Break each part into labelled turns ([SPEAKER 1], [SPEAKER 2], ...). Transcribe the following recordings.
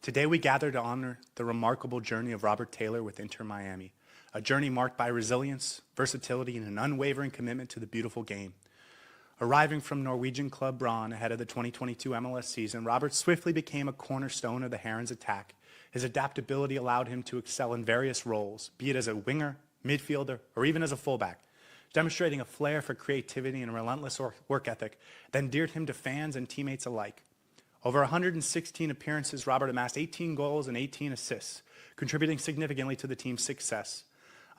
[SPEAKER 1] Today we gather to honor the remarkable journey of Robert Taylor with Inter Miami, a journey marked by resilience, versatility, and an unwavering commitment to the beautiful game. Arriving from Norwegian club Brann ahead of the 2022 MLS season, Robert swiftly became a cornerstone of the Herons' attack. His adaptability allowed him to excel in various roles, be it as a winger, midfielder, or even as a fullback, demonstrating a flair for creativity and a relentless work ethic that endeared him to fans and teammates alike. Over 116 appearances, Robert amassed 18 goals and 18 assists, contributing significantly to the team's success.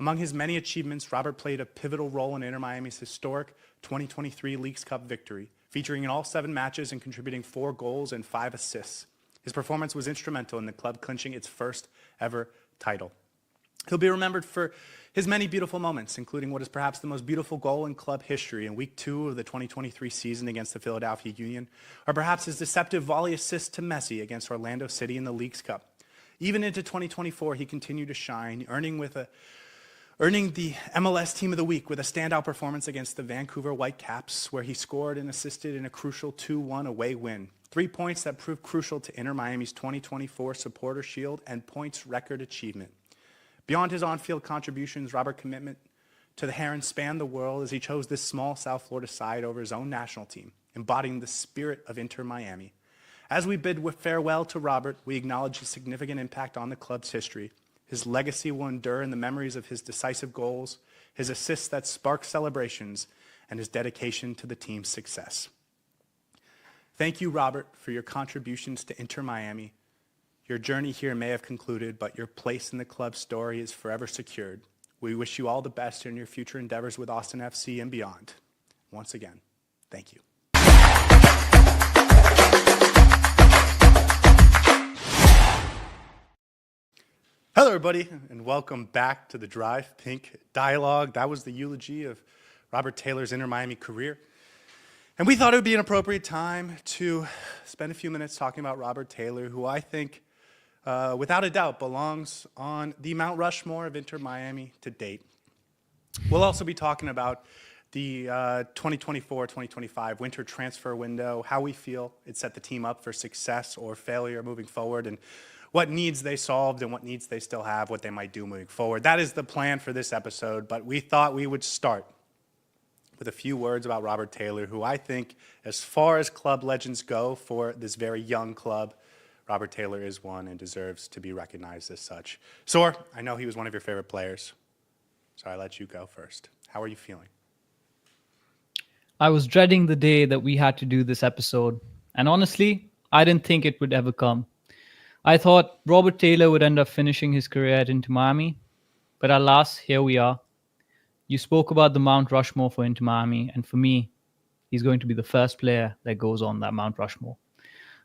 [SPEAKER 1] Among his many achievements, Robert played a pivotal role in Inter Miami's historic 2023 Leagues Cup victory, featuring in all 7 matches and contributing 4 goals and 5 assists. His performance was instrumental in the club clinching its first ever title. He'll be remembered for his many beautiful moments, including what is perhaps the most beautiful goal in club history in Week 2 of the 2023 season against the Philadelphia Union, or perhaps his deceptive volley assist to Messi against Orlando City in the Leagues Cup. Even into 2024, he continued to shine, earning the MLS Team of the Week with a standout performance against the Vancouver Whitecaps, where he scored and assisted in a crucial 2-1 away win. 3 points that proved crucial to Inter Miami's 2024 Supporter Shield and points record achievement. Beyond his on-field contributions, Robert's commitment to the Herons spanned the world as he chose this small South Florida side over his own national team, embodying the spirit of Inter Miami. As we bid farewell to Robert, we acknowledge his significant impact on the club's history. His legacy will endure in the memories of his decisive goals, his assists that sparked celebrations, and his dedication to the team's success. Thank you, Robert, for your contributions to Inter Miami. Your journey here may have concluded, but your place in the club's story is forever secured. We wish you all the best in your future endeavors with Austin FC and beyond. Once again, thank you. Hello, everybody, and welcome back to the Drive Pink Dialogue. That was the eulogy of Robert Taylor's Inter Miami career. And we thought it would be an appropriate time to spend a few minutes talking about Robert Taylor, who I think, without a doubt, belongs on the Mount Rushmore of Inter Miami to date. We'll also be talking about the 2024-2025 winter transfer window, how we feel it set the team up for success or failure moving forward, and what needs they solved and what needs they still have, what they might do moving forward. That is the plan for this episode, but we thought we would start with a few words about Robert Taylor, who I think, as far as club legends go for this very young club, Robert Taylor is one and deserves to be recognized as such. Saur, I know he was one of your favorite players, so I let you go first. How are you feeling?
[SPEAKER 2] I was dreading the day that we had to do this episode, and honestly, I didn't think it would ever come. I thought Robert Taylor would end up finishing his career at Inter Miami, but alas, here we are. You spoke about the Mount Rushmore for Inter Miami, and for me, he's going to be the first player that goes on that Mount Rushmore.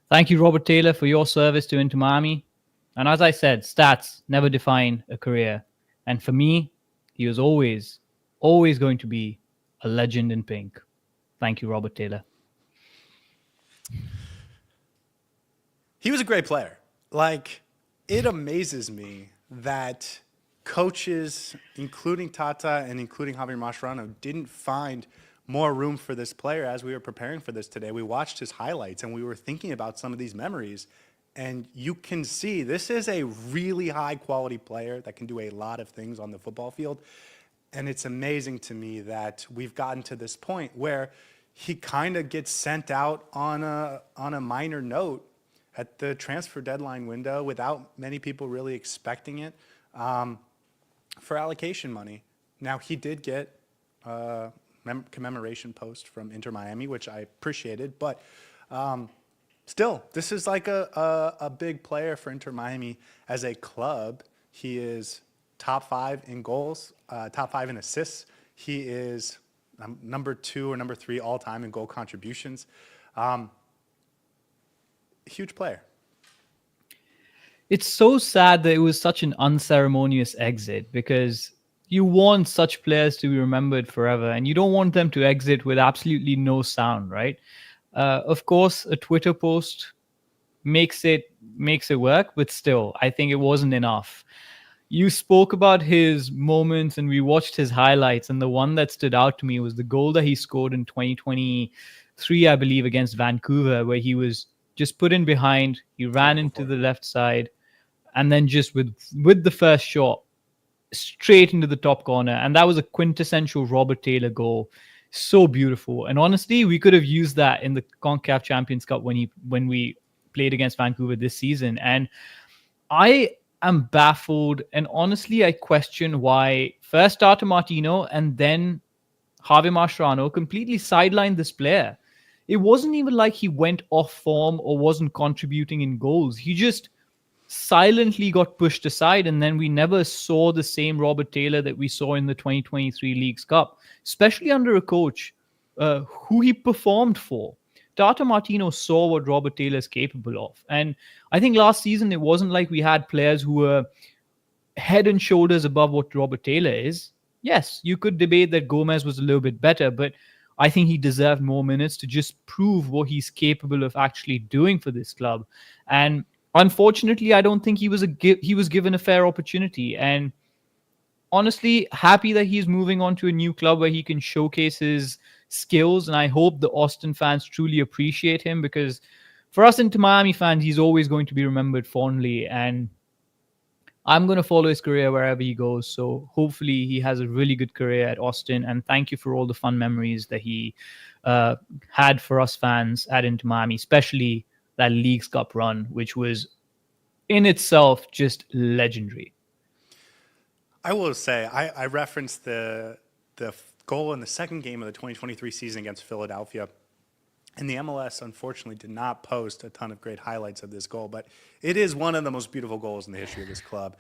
[SPEAKER 2] Thank you, Robert Taylor, for your service to Inter Miami. And as I said, stats never define a career. And for me, he was always going to be a legend in pink. Thank you, Robert Taylor.
[SPEAKER 1] He was a great player. It amazes me that coaches, including Tata and including Javier Mascherano, didn't find more room for this player. As we were preparing for this today, we watched his highlights and we were thinking about some of these memories, and you can see this is a really high quality player that can do a lot of things on the football field. And it's amazing to me that we've gotten to this point where he kind of gets sent out on a minor note at the transfer deadline window without many people really expecting it, for allocation money. Now, he did get a commemoration post from Inter Miami, which I appreciated, but still, this is like a big player for Inter Miami as a club. He is top 5 in goals, top 5 in assists. He is number 2 or number 3 all-time in goal contributions. Huge player.
[SPEAKER 2] It's so sad that it was such an unceremonious exit, because you want such players to be remembered forever, and you don't want them to exit with absolutely no sound, right? Of course, a Twitter post makes it work, but still, I think it wasn't enough. You spoke about his moments, and we watched his highlights, and the one that stood out to me was the goal that he scored in 2023, I believe, against Vancouver, where he was just put in behind. He ran
[SPEAKER 1] go
[SPEAKER 2] into
[SPEAKER 1] for
[SPEAKER 2] the
[SPEAKER 1] it.
[SPEAKER 2] left side, and then just with the first shot, straight into the top corner. And that was a quintessential Robert Taylor goal. So beautiful. And honestly, we could have used that in the CONCACAF Champions Cup when we played against Vancouver this season. And I am baffled, and honestly, I question why first Tata Martino and then Javi Mascherano completely sidelined this player. It wasn't even like he went off form or wasn't contributing in goals. He just silently got pushed aside, and then we never saw the same Robert Taylor that we saw in the 2023 Leagues Cup, especially under a coach who he performed for. Tata Martino saw what Robert Taylor is capable of. And I think last season it wasn't like we had players who were head and shoulders above what Robert Taylor is. Yes, you could debate that Gomez was a little bit better, but I think he deserved more minutes to just prove what he's capable of actually doing for this club. And unfortunately, I don't think he was given a fair opportunity. And honestly, happy that he's moving on to a new club where he can showcase his skills. And I hope the Austin fans truly appreciate him, because for us Inter Miami fans, he's always going to be remembered fondly. And I'm going to follow his career wherever he goes. So hopefully he has a really good career at Austin. And thank you for all the fun memories that he had for us fans at Inter Miami, especially that Leagues Cup run, which was in itself just legendary.
[SPEAKER 1] I will say, I referenced the goal in the second game of the 2023 season against Philadelphia. And the MLS, unfortunately, did not post a ton of great highlights of this goal, but it is one of the most beautiful goals in the history of this club.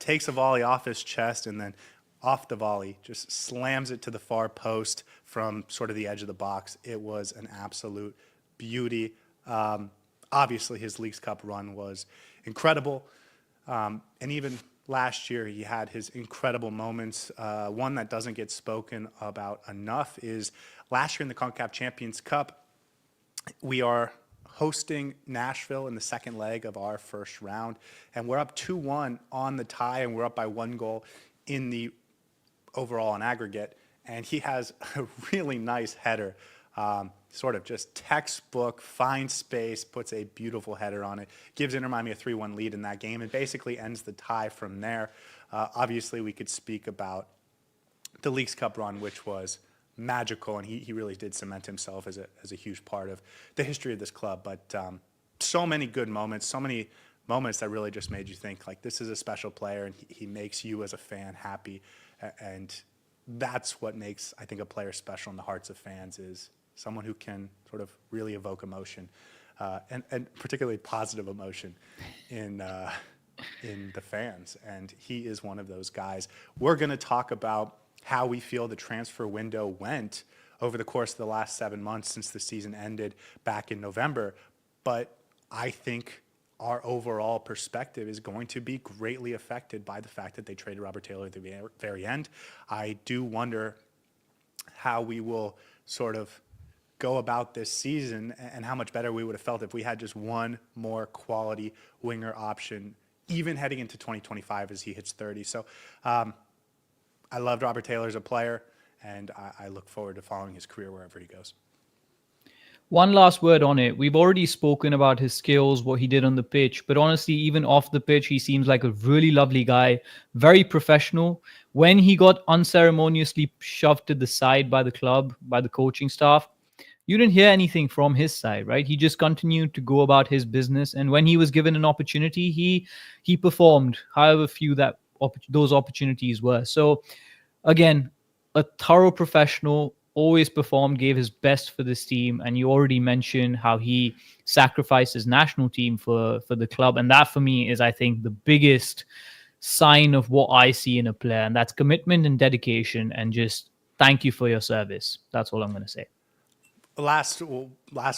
[SPEAKER 1] Takes a volley off his chest, and then off the volley, just slams it to the far post from sort of the edge of the box. It was an absolute beauty. Obviously, his Leagues Cup run was incredible. And even last year, he had his incredible moments. One that doesn't get spoken about enough is last year in the CONCACAF Champions Cup, we are hosting Nashville in the second leg of our first round, and we're up 2-1 on the tie, and we're up by 1 goal in the overall and aggregate. And he has a really nice header, sort of just textbook, finds space, puts a beautiful header on it, gives Inter Miami a 3-1 lead in that game, and basically ends the tie from there. Obviously, we could speak about the Leagues Cup run, which was magical, and he really did cement himself as a huge part of the history of this club. But so many good moments, so many moments that really just made you think, like, this is a special player, and he makes you as a fan happy. And that's what makes, I think, a player special in the hearts of fans, is someone who can sort of really evoke emotion, and particularly positive emotion in the fans. And he is one of those guys. We're going to talk about how we feel the transfer window went over the course of the last 7 months since the season ended back in November. But I think our overall perspective is going to be greatly affected by the fact that they traded Robert Taylor at the very end. I do wonder how we will sort of go about this season, and how much better we would have felt if we had just one more quality winger option, even heading into 2025 as he hits 30. So I loved Robert Taylor as a player, and I look forward to following his career wherever he goes.
[SPEAKER 2] One last word on it. We've already spoken about his skills, what he did on the pitch, but honestly, even off the pitch, he seems like a really lovely guy, very professional. When he got unceremoniously shoved to the side by the club, by the coaching staff, you didn't hear anything from his side, right? He just continued to go about his business, and when he was given an opportunity, he performed, however few those opportunities were. So again, a thorough professional, always performed, gave his best for this team. And you already mentioned how he sacrificed his national team for the club. And that for me is, I think, the biggest sign of what I see in a player. And that's commitment and dedication, and just thank you for your service. That's all I'm going to say.
[SPEAKER 1] Last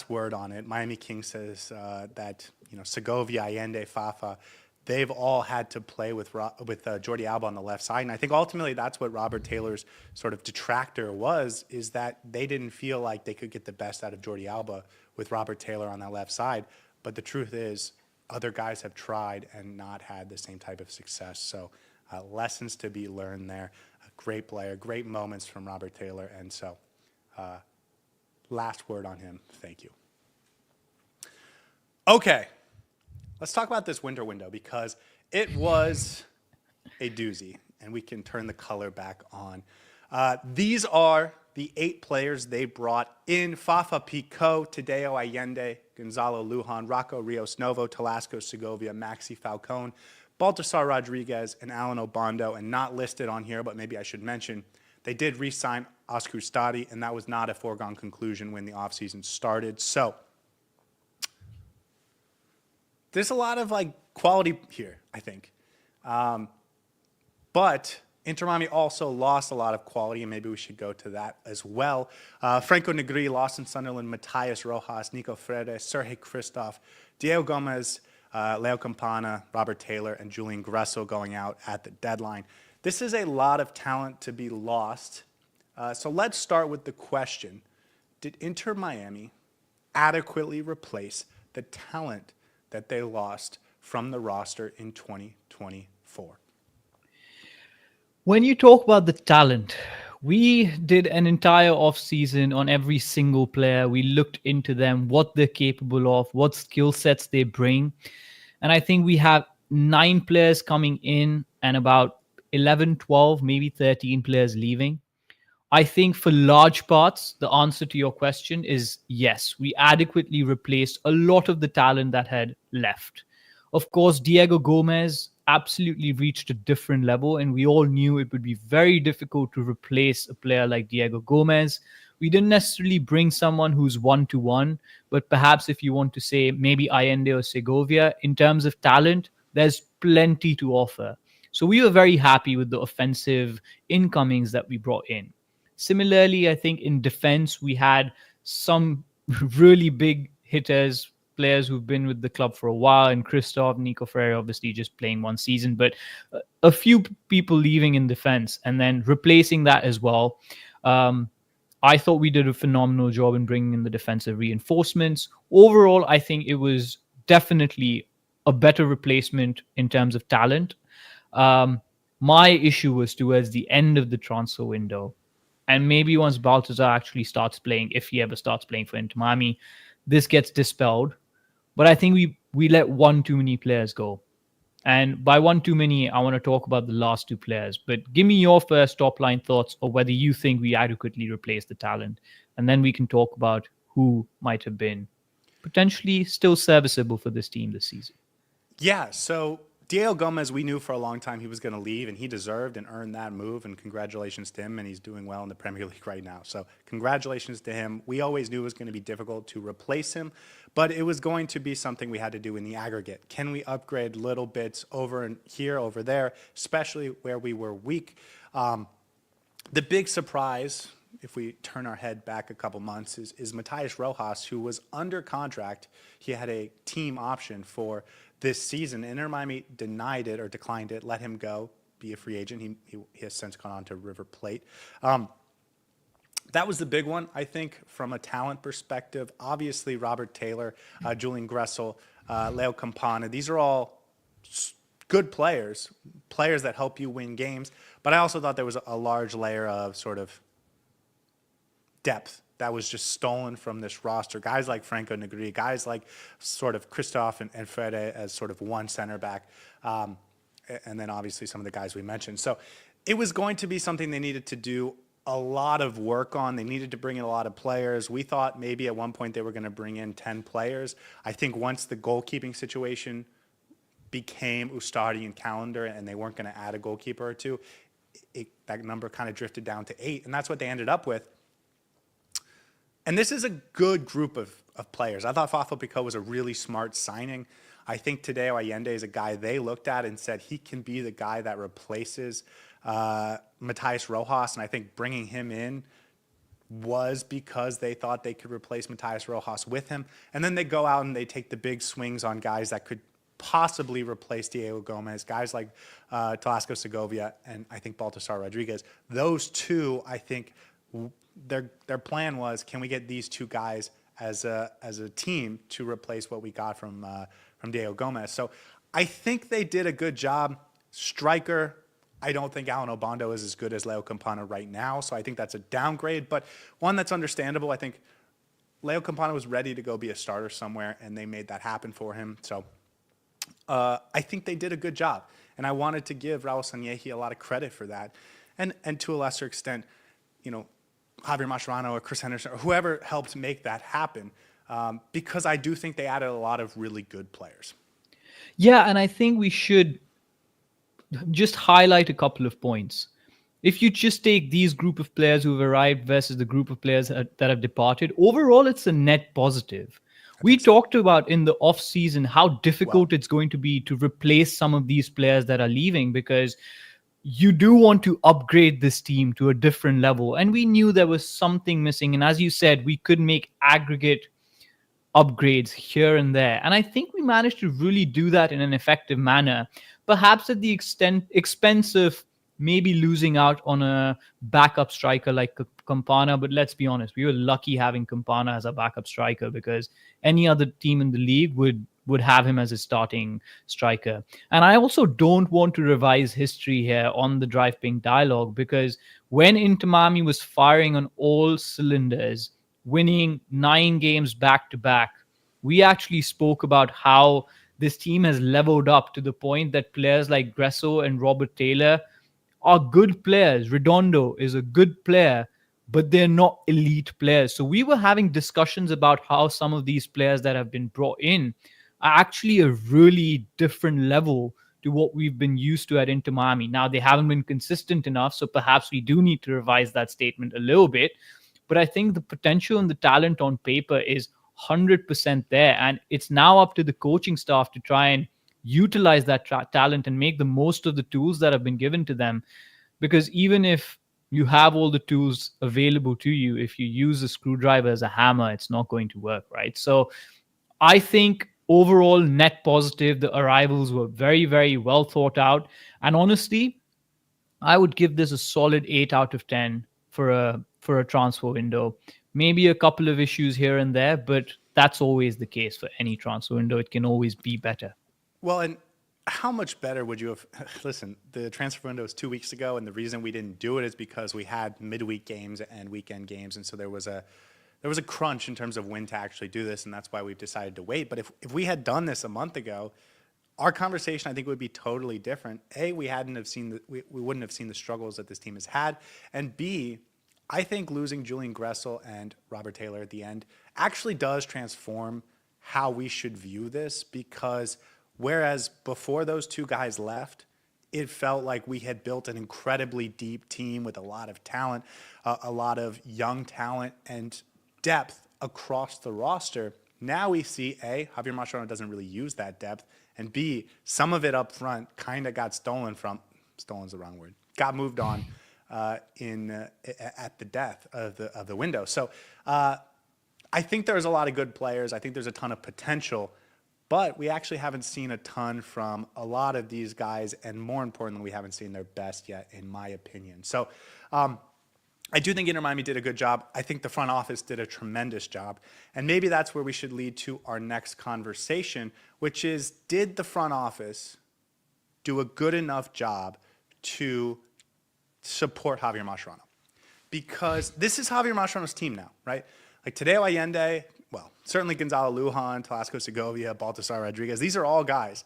[SPEAKER 1] word on it. Miami King says that Segovia, Allende, Fafa, they've all had to play with Jordi Alba on the left side, and I think ultimately that's what Robert Taylor's sort of detractor was, is that they didn't feel like they could get the best out of Jordi Alba with Robert Taylor on that left side. But the truth is, other guys have tried and not had the same type of success. So lessons to be learned there. A great player, great moments from Robert Taylor, and so. Last word on him. Thank you. Okay, let's talk about this winter window because it was a doozy, and we can turn the color back on. These are the 8 players they brought in: Fafa Pico, Tadeo Allende, Gonzalo Lujan, Rocco Rios Novo, Talasco Segovia, Maxi Falcone, Baltasar Rodriguez, and Alan Obando. And not listed on here, but maybe I should mention, they did re-sign Oscar Stadi, and that was not a foregone conclusion when the offseason started. So there's a lot of quality here, I think. But Inter Miami also lost a lot of quality, and maybe we should go to that as well. Franco Negri lost in Sunderland, Matias Rojas, Nico Freire, Sergei Christoph, Diego Gomez, Leo Campana, Robert Taylor, and Julian Gressel going out at the deadline. This is a lot of talent to be lost. So let's start with the question: did Inter Miami adequately replace the talent that they lost from the roster in 2024?
[SPEAKER 2] When you talk about the talent, we did an entire off-season on every single player. We looked into them, what they're capable of, what skill sets they bring. And I think we have 9 players coming in and about 11, 12, maybe 13 players leaving. I think for large parts, the answer to your question is yes. We adequately replaced a lot of the talent that had left. Of course, Diego Gomez absolutely reached a different level, and we all knew it would be very difficult to replace a player like Diego Gomez. We didn't necessarily bring someone who's 1-to-1, but perhaps if you want to say maybe Allende or Segovia, in terms of talent, there's plenty to offer. So we were very happy with the offensive incomings that we brought in. Similarly, I think in defense, we had some really big hitters, players who've been with the club for a while, and Christoph, Nico Freire, obviously just playing one season, but a few people leaving in defense and then replacing that as well. I thought we did a phenomenal job in bringing in the defensive reinforcements. Overall, I think it was definitely a better replacement in terms of talent. My issue was towards the end of the transfer window. And maybe once Baltazar actually starts playing, if he ever starts playing for Inter Miami, this gets dispelled. But I think we let one too many players go. And by one too many, I want to talk about the last 2 players. But give me your first top line thoughts of whether you think we adequately replaced the talent. And then we can talk about who might have been potentially still serviceable for this team this season.
[SPEAKER 1] Yeah, so Diego Gomez, we knew for a long time he was going to leave, and he deserved and earned that move, and congratulations to him, and he's doing well in the Premier League right now. So congratulations to him. We always knew it was going to be difficult to replace him, but it was going to be something we had to do in the aggregate. Can we upgrade little bits over and here, over there, especially where we were weak? The big surprise, if we turn our head back a couple months, is Matias Rojas, who was under contract. He had a team option for this season. Inter Miami denied it or declined it, let him go, be a free agent. He has since gone on to River Plate. That was the big one, I think, from a talent perspective. Obviously, Robert Taylor, Julian Gressel, Leo Campana, these are all good players that help you win games. But I also thought there was a large layer of sort of depth that was just stolen from this roster. Guys like Franco Negri, guys like sort of Christoph and Freire as sort of one center back, and then obviously some of the guys we mentioned. So it was going to be something they needed to do a lot of work on. They needed to bring in a lot of players. We thought maybe at one point they were going to bring in 10 players. I think once the goalkeeping situation became Ustadi and Calendar and they weren't going to add a goalkeeper or two, that number kind of drifted down to 8, and that's what they ended up with. And this is a good group of players. I thought Fafo Pico was a really smart signing. I think Tadeo Allende is a guy they looked at and said he can be the guy that replaces Matias Rojas. And I think bringing him in was because they thought they could replace Matias Rojas with him. And then they go out and they take the big swings on guys that could possibly replace Diego Gomez, guys like Talasco Segovia and I think Baltasar Rodriguez. Those two, I think, their plan was, can we get these 2 guys as a team to replace what we got from Diego Gomez? So I think they did a good job. Striker, I don't think Alan Obando is as good as Leo Campana right now, so I think that's a downgrade, but one that's understandable. I think Leo Campana was ready to go be a starter somewhere, and they made that happen for him. So I think they did a good job, and I wanted to give Raul Sanyehi a lot of credit for that, and to a lesser extent, you know, Javier Mascherano or Chris Henderson or whoever helped make that happen, because I do think they added a lot of really good players.
[SPEAKER 2] Yeah, and I think we should just highlight a couple of points. If you just take these group of players who've arrived versus the group of players that have departed, overall it's a net positive.
[SPEAKER 1] I
[SPEAKER 2] We
[SPEAKER 1] think so.
[SPEAKER 2] talked about in the off season how
[SPEAKER 1] Well,
[SPEAKER 2] difficult it's going to be to replace some of these players that are leaving, because you do want to upgrade this team to a different level, and we knew there was something missing. And as you said, we could make aggregate upgrades here and there. And I think we managed to really do that in an effective manner, perhaps at the expense of maybe losing out on a backup striker like Campana. But let's be honest, we were lucky having Campana as a backup striker, because any other team in the league would have him as a starting striker. And I also don't want to revise history here on the Drive Pink dialogue, because when Inter Miami was firing on all cylinders, winning 9 games back to back, we actually spoke about how this team has leveled up to the point that players like Gresso and Robert Taylor are good players. Redondo is a good player, but they're not elite players. So we were having discussions about how some of these players that have been brought in are actually a really different level to what we've been used to at Inter Miami. Now, they haven't been consistent enough, so perhaps we do need to revise that statement a little bit. But I think the potential and the talent on paper is 100% there. And it's now up to the coaching staff to try and utilize that talent and make the most of the tools that have been given to them. Because even if you have all the tools available to you, if you use a screwdriver as a hammer, it's not going to work, right? So I think overall, net positive, the arrivals were very, very well thought out. And honestly, I would give this a solid 8 out of 10 for a transfer window. Maybe a couple of issues here and there, but that's always the case for any transfer window. It can always be better.
[SPEAKER 1] well, and how much better would you have? Listen, the transfer window was 2 weeks ago, and the reason we didn't do it is because we had midweek games and weekend games, and so there was a crunch in terms of when to actually do this, and that's why we've decided to wait. But if we had done this a month ago, our conversation I think would be totally different. A, we hadn't have seen we wouldn't have seen the struggles that this team has had, and B, I think losing Julian Gressel and Robert Taylor at the end actually does transform how we should view this, because whereas before those two guys left, it felt like we had built an incredibly deep team with a lot of talent, a lot of young talent and depth across the roster. Now we see A, Javier Mascherano doesn't really use that depth, and B, some of it up front kind of got stolen's the wrong word, got moved on at the death of the window. So I think there's a lot of good players. I think there's a ton of potential, but we actually haven't seen a ton from a lot of these guys, and more importantly, we haven't seen their best yet, in my opinion. So I do think Inter Miami did a good job. I think the front office did a tremendous job. And maybe that's where we should lead to our next conversation, which is, did the front office do a good enough job to support Javier Mascherano? Because this is Javier Mascherano's team now, right? Like Tadeo Allende, well, certainly Gonzalo Lujan, Talasco Segovia, Baltasar Rodriguez. These are all guys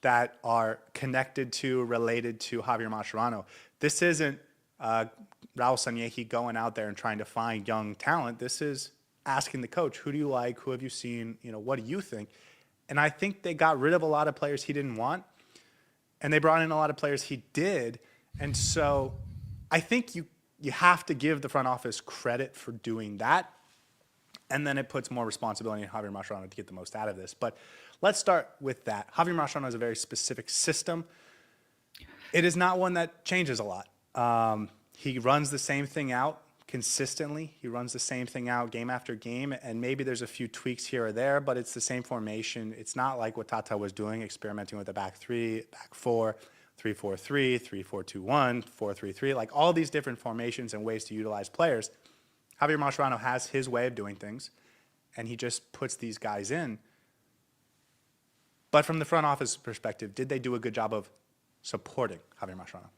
[SPEAKER 1] that are connected to, related to Javier Mascherano. This isn't Raul Sanyehi going out there and trying to find young talent. This is asking the coach, who do you like? Who have you seen? What do you think? And I think they got rid of a lot of players he didn't want, and they brought in a lot of players he did. And so I think you have to give the front office credit for doing that. And then it puts more responsibility on Javier Mascherano to get the most out of this. But let's start with that. Javier Mascherano has a very specific system. It is not one that changes a lot. He runs the same thing out consistently. He runs the same thing out game after game, and maybe there's a few tweaks here or there, but it's the same formation. It's not like what Tata was doing, experimenting with a back three, back four, 3-4-3, 3-4-2-1, 4-3-3, like all these different formations and ways to utilize players. Javier Mascherano has his way of doing things, and he just puts these guys in. But from the front office perspective, did they do a good job of supporting Javier Mascherano?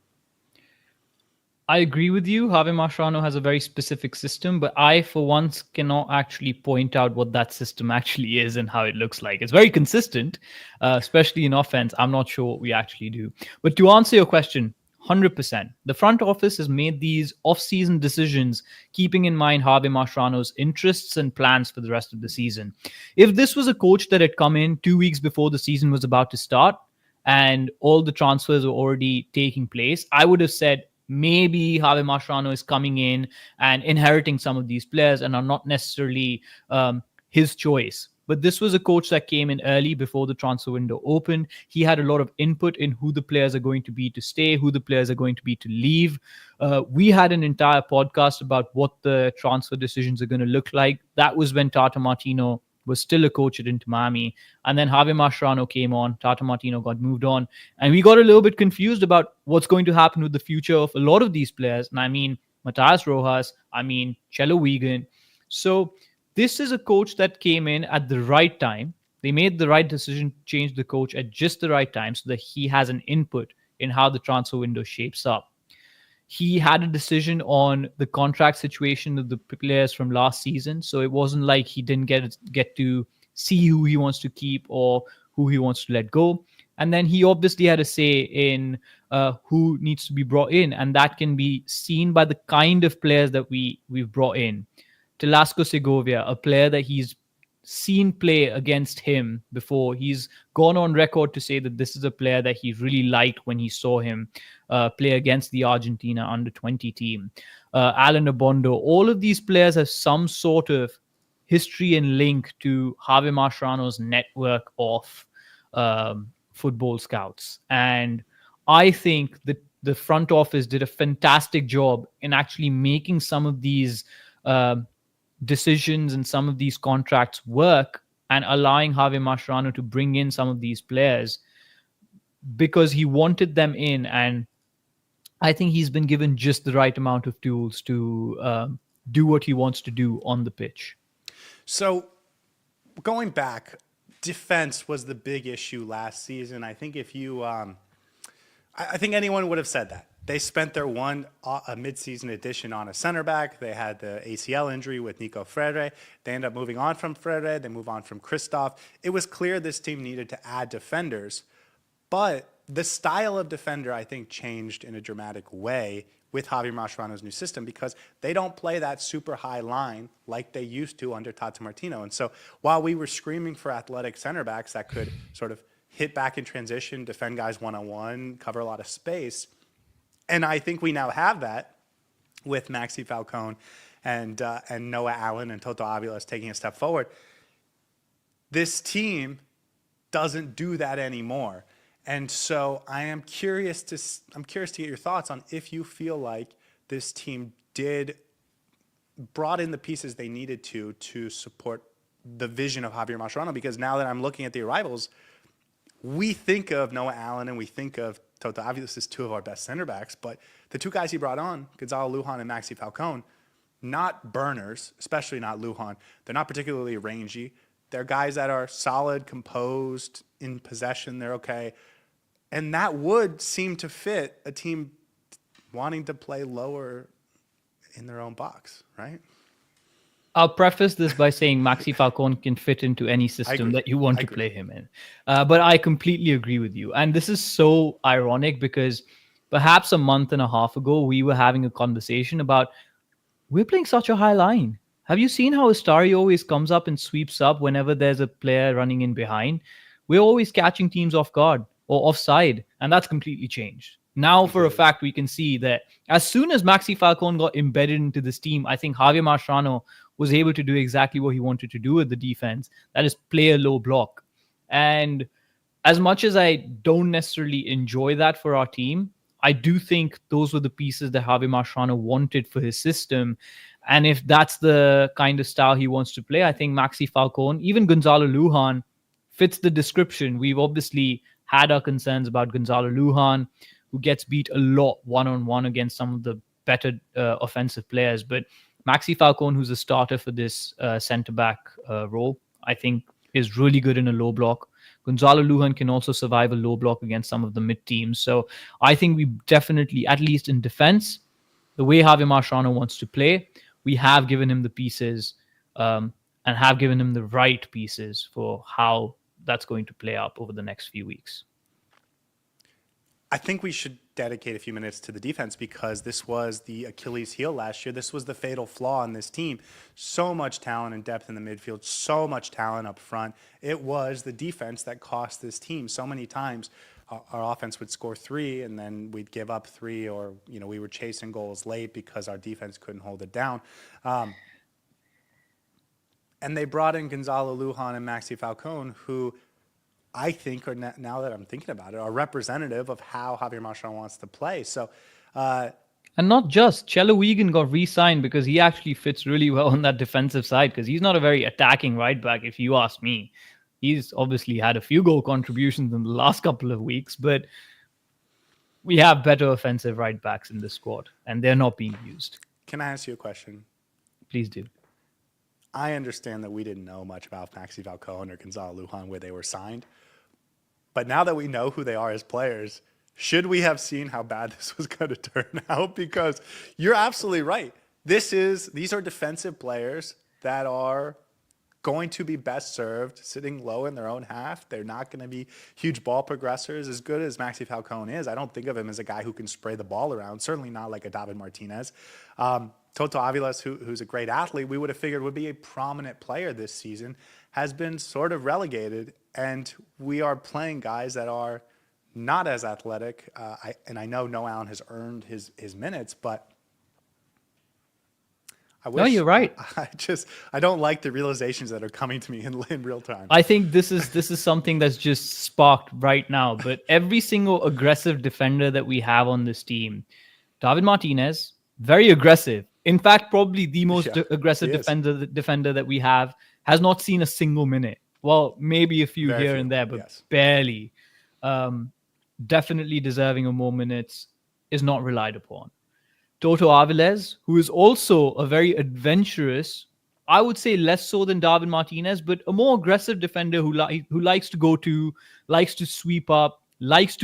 [SPEAKER 2] I agree with you. Javi Mascherano has a very specific system, but I, for once, cannot actually point out what that system actually is and how it looks like. It's very consistent, especially in offense. I'm not sure what we actually do. But to answer your question, 100%. The front office has made these off-season decisions, keeping in mind Javi Mascherano's interests and plans for the rest of the season. If this was a coach that had come in 2 weeks before the season was about to start, and all the transfers were already taking place, I would have said maybe Javi Mascherano is coming in and inheriting some of these players and are not necessarily his choice. But this was a coach that came in early before the transfer window opened. He had a lot of input in who the players are going to be to stay, who the players are going to be to leave. We had an entire podcast about what the transfer decisions are going to look like. That was when Tata Martino was still a coach at Inter Miami. And then Javi Mascherano came on, Tata Martino got moved on. And we got a little bit confused about what's going to happen with the future of a lot of these players. And I mean, Matthias Rojas, I mean, Chelo Wigan. So this is a coach that came in at the right time. They made the right decision to change the coach at just the right time so that he has an input in how the transfer window shapes up. He had a decision on the contract situation of the players from last season, so it wasn't like he didn't get to see who he wants to keep or who he wants to let go. And then he obviously had a say in who needs to be brought in, and that can be seen by the kind of players that we've brought in. Telasco Segovia, a player that he's seen play against him before. He's gone on record to say that this is a player that he really liked when he saw him play against the Argentina under-20 team. Alan Abondo, all of these players have some sort of history and link to Javi Mascherano's network of football scouts. And I think that the front office did a fantastic job in actually making some of these decisions and some of these contracts work and allowing Javi Mascherano to bring in some of these players because he wanted them in. And I think he's been given just the right amount of tools to do what he wants to do on the pitch.
[SPEAKER 1] So going back, defense was the big issue last season. I think if you, I think anyone would have said that. They spent their one midseason addition on a center back. They had the ACL injury with Nico Freire. They end up moving on from Freire. They move on from Christoph. It was clear this team needed to add defenders, but the style of defender, I think, changed in a dramatic way with Javi Mascherano's new system because they don't play that super high line like they used to under Tata Martino. And so while we were screaming for athletic center backs that could sort of hit back in transition, defend guys one-on-one, cover a lot of space, and I think we now have that with Maxi Falcone and Noah Allen and Toto Aviles taking a step forward. This team doesn't do that anymore. And so I'm curious to get your thoughts on if you feel like this team brought in the pieces they needed to support the vision of Javier Mascherano, because now that I'm looking at the arrivals, we think of Noah Allen and we think of Toto Aviles as two of our best center backs, but the two guys he brought on, Gonzalo Lujan and Maxi Falcone, not burners, especially not Lujan. They're not particularly rangy. They're guys that are solid, composed, in possession. They're okay. And that would seem to fit a team wanting to play lower in their own box, right?
[SPEAKER 2] I'll preface this by saying Maxi Falcone can fit into any system that you want to play him in. But I completely agree with you. And this is so ironic because perhaps a month and a half ago, we were having a conversation about we're playing such a high line. Have you seen how Astari always comes up and sweeps up whenever there's a player running in behind? We're always catching teams off guard or offside, and that's completely changed. Now, for a fact, we can see that as soon as Maxi Falcone got embedded into this team, I think Javier Mascherano was able to do exactly what he wanted to do with the defense. That is play a low block. And as much as I don't necessarily enjoy that for our team, I do think those were the pieces that Javier Mascherano wanted for his system. And if that's the kind of style he wants to play, I think Maxi Falcone, even Gonzalo Lujan, fits the description. We've obviously had our concerns about Gonzalo Lujan, who gets beat a lot one-on-one against some of the better offensive players. But Maxi Falcone, who's a starter for this centre-back role, I think is really good in a low block. Gonzalo Lujan can also survive a low block against some of the mid teams. So I think we definitely, at least in defense, the way Javier Mascherano wants to play, we have given him the pieces and have given him the right pieces for how that's going to play out over the next few weeks.
[SPEAKER 1] I think we should dedicate a few minutes to the defense because this was the Achilles heel last year. This was the fatal flaw in this team. So much talent and depth in the midfield, so much talent up front. It was the defense that cost this team so many times. Our offense would score 3 and then we'd give up 3, or we were chasing goals late because our defense couldn't hold it down. And they brought in Gonzalo Lujan and Maxi Falcone, who I think are, now that I'm thinking about it, are representative of how Javier Mascherano wants to play. So,
[SPEAKER 2] and not just Chelo Wigan got re-signed because he actually fits really well on that defensive side, because he's not a very attacking right back, if you ask me. He's obviously had a few goal contributions in the last couple of weeks, but we have better offensive right backs in the squad, and they're not being used.
[SPEAKER 1] Can I ask you a question?
[SPEAKER 2] Please do.
[SPEAKER 1] I understand that we didn't know much about Maxi Falcone or Gonzalo Lujan where they were signed. But now that we know who they are as players, should we have seen how bad this was going to turn out? Because you're absolutely right. These are defensive players that are going to be best served sitting low in their own half. They're not going to be huge ball progressors. As good as Maxi Falcone is, I don't think of him as a guy who can spray the ball around, certainly not like a David Martinez. Toto Aviles, who's a great athlete, we would have figured would be a prominent player this season, has been sort of relegated, and we are playing guys that are not as athletic. I know Noah Allen has earned his minutes, but I wish.
[SPEAKER 2] No, you're right.
[SPEAKER 1] I don't like the realizations that are coming to me in real time.
[SPEAKER 2] I think this is something that's just sparked right now. But every single aggressive defender that we have on this team, David Martinez, very aggressive. In fact, probably the most aggressive defender that we have, has not seen a single minute. Well, maybe a few very here few. And there, but barely. Definitely deserving of more minutes, is not relied upon. Toto Aviles, who is also a very adventurous, I would say less so than David Martinez, but a more aggressive defender who likes to go to, likes to sweep up, likes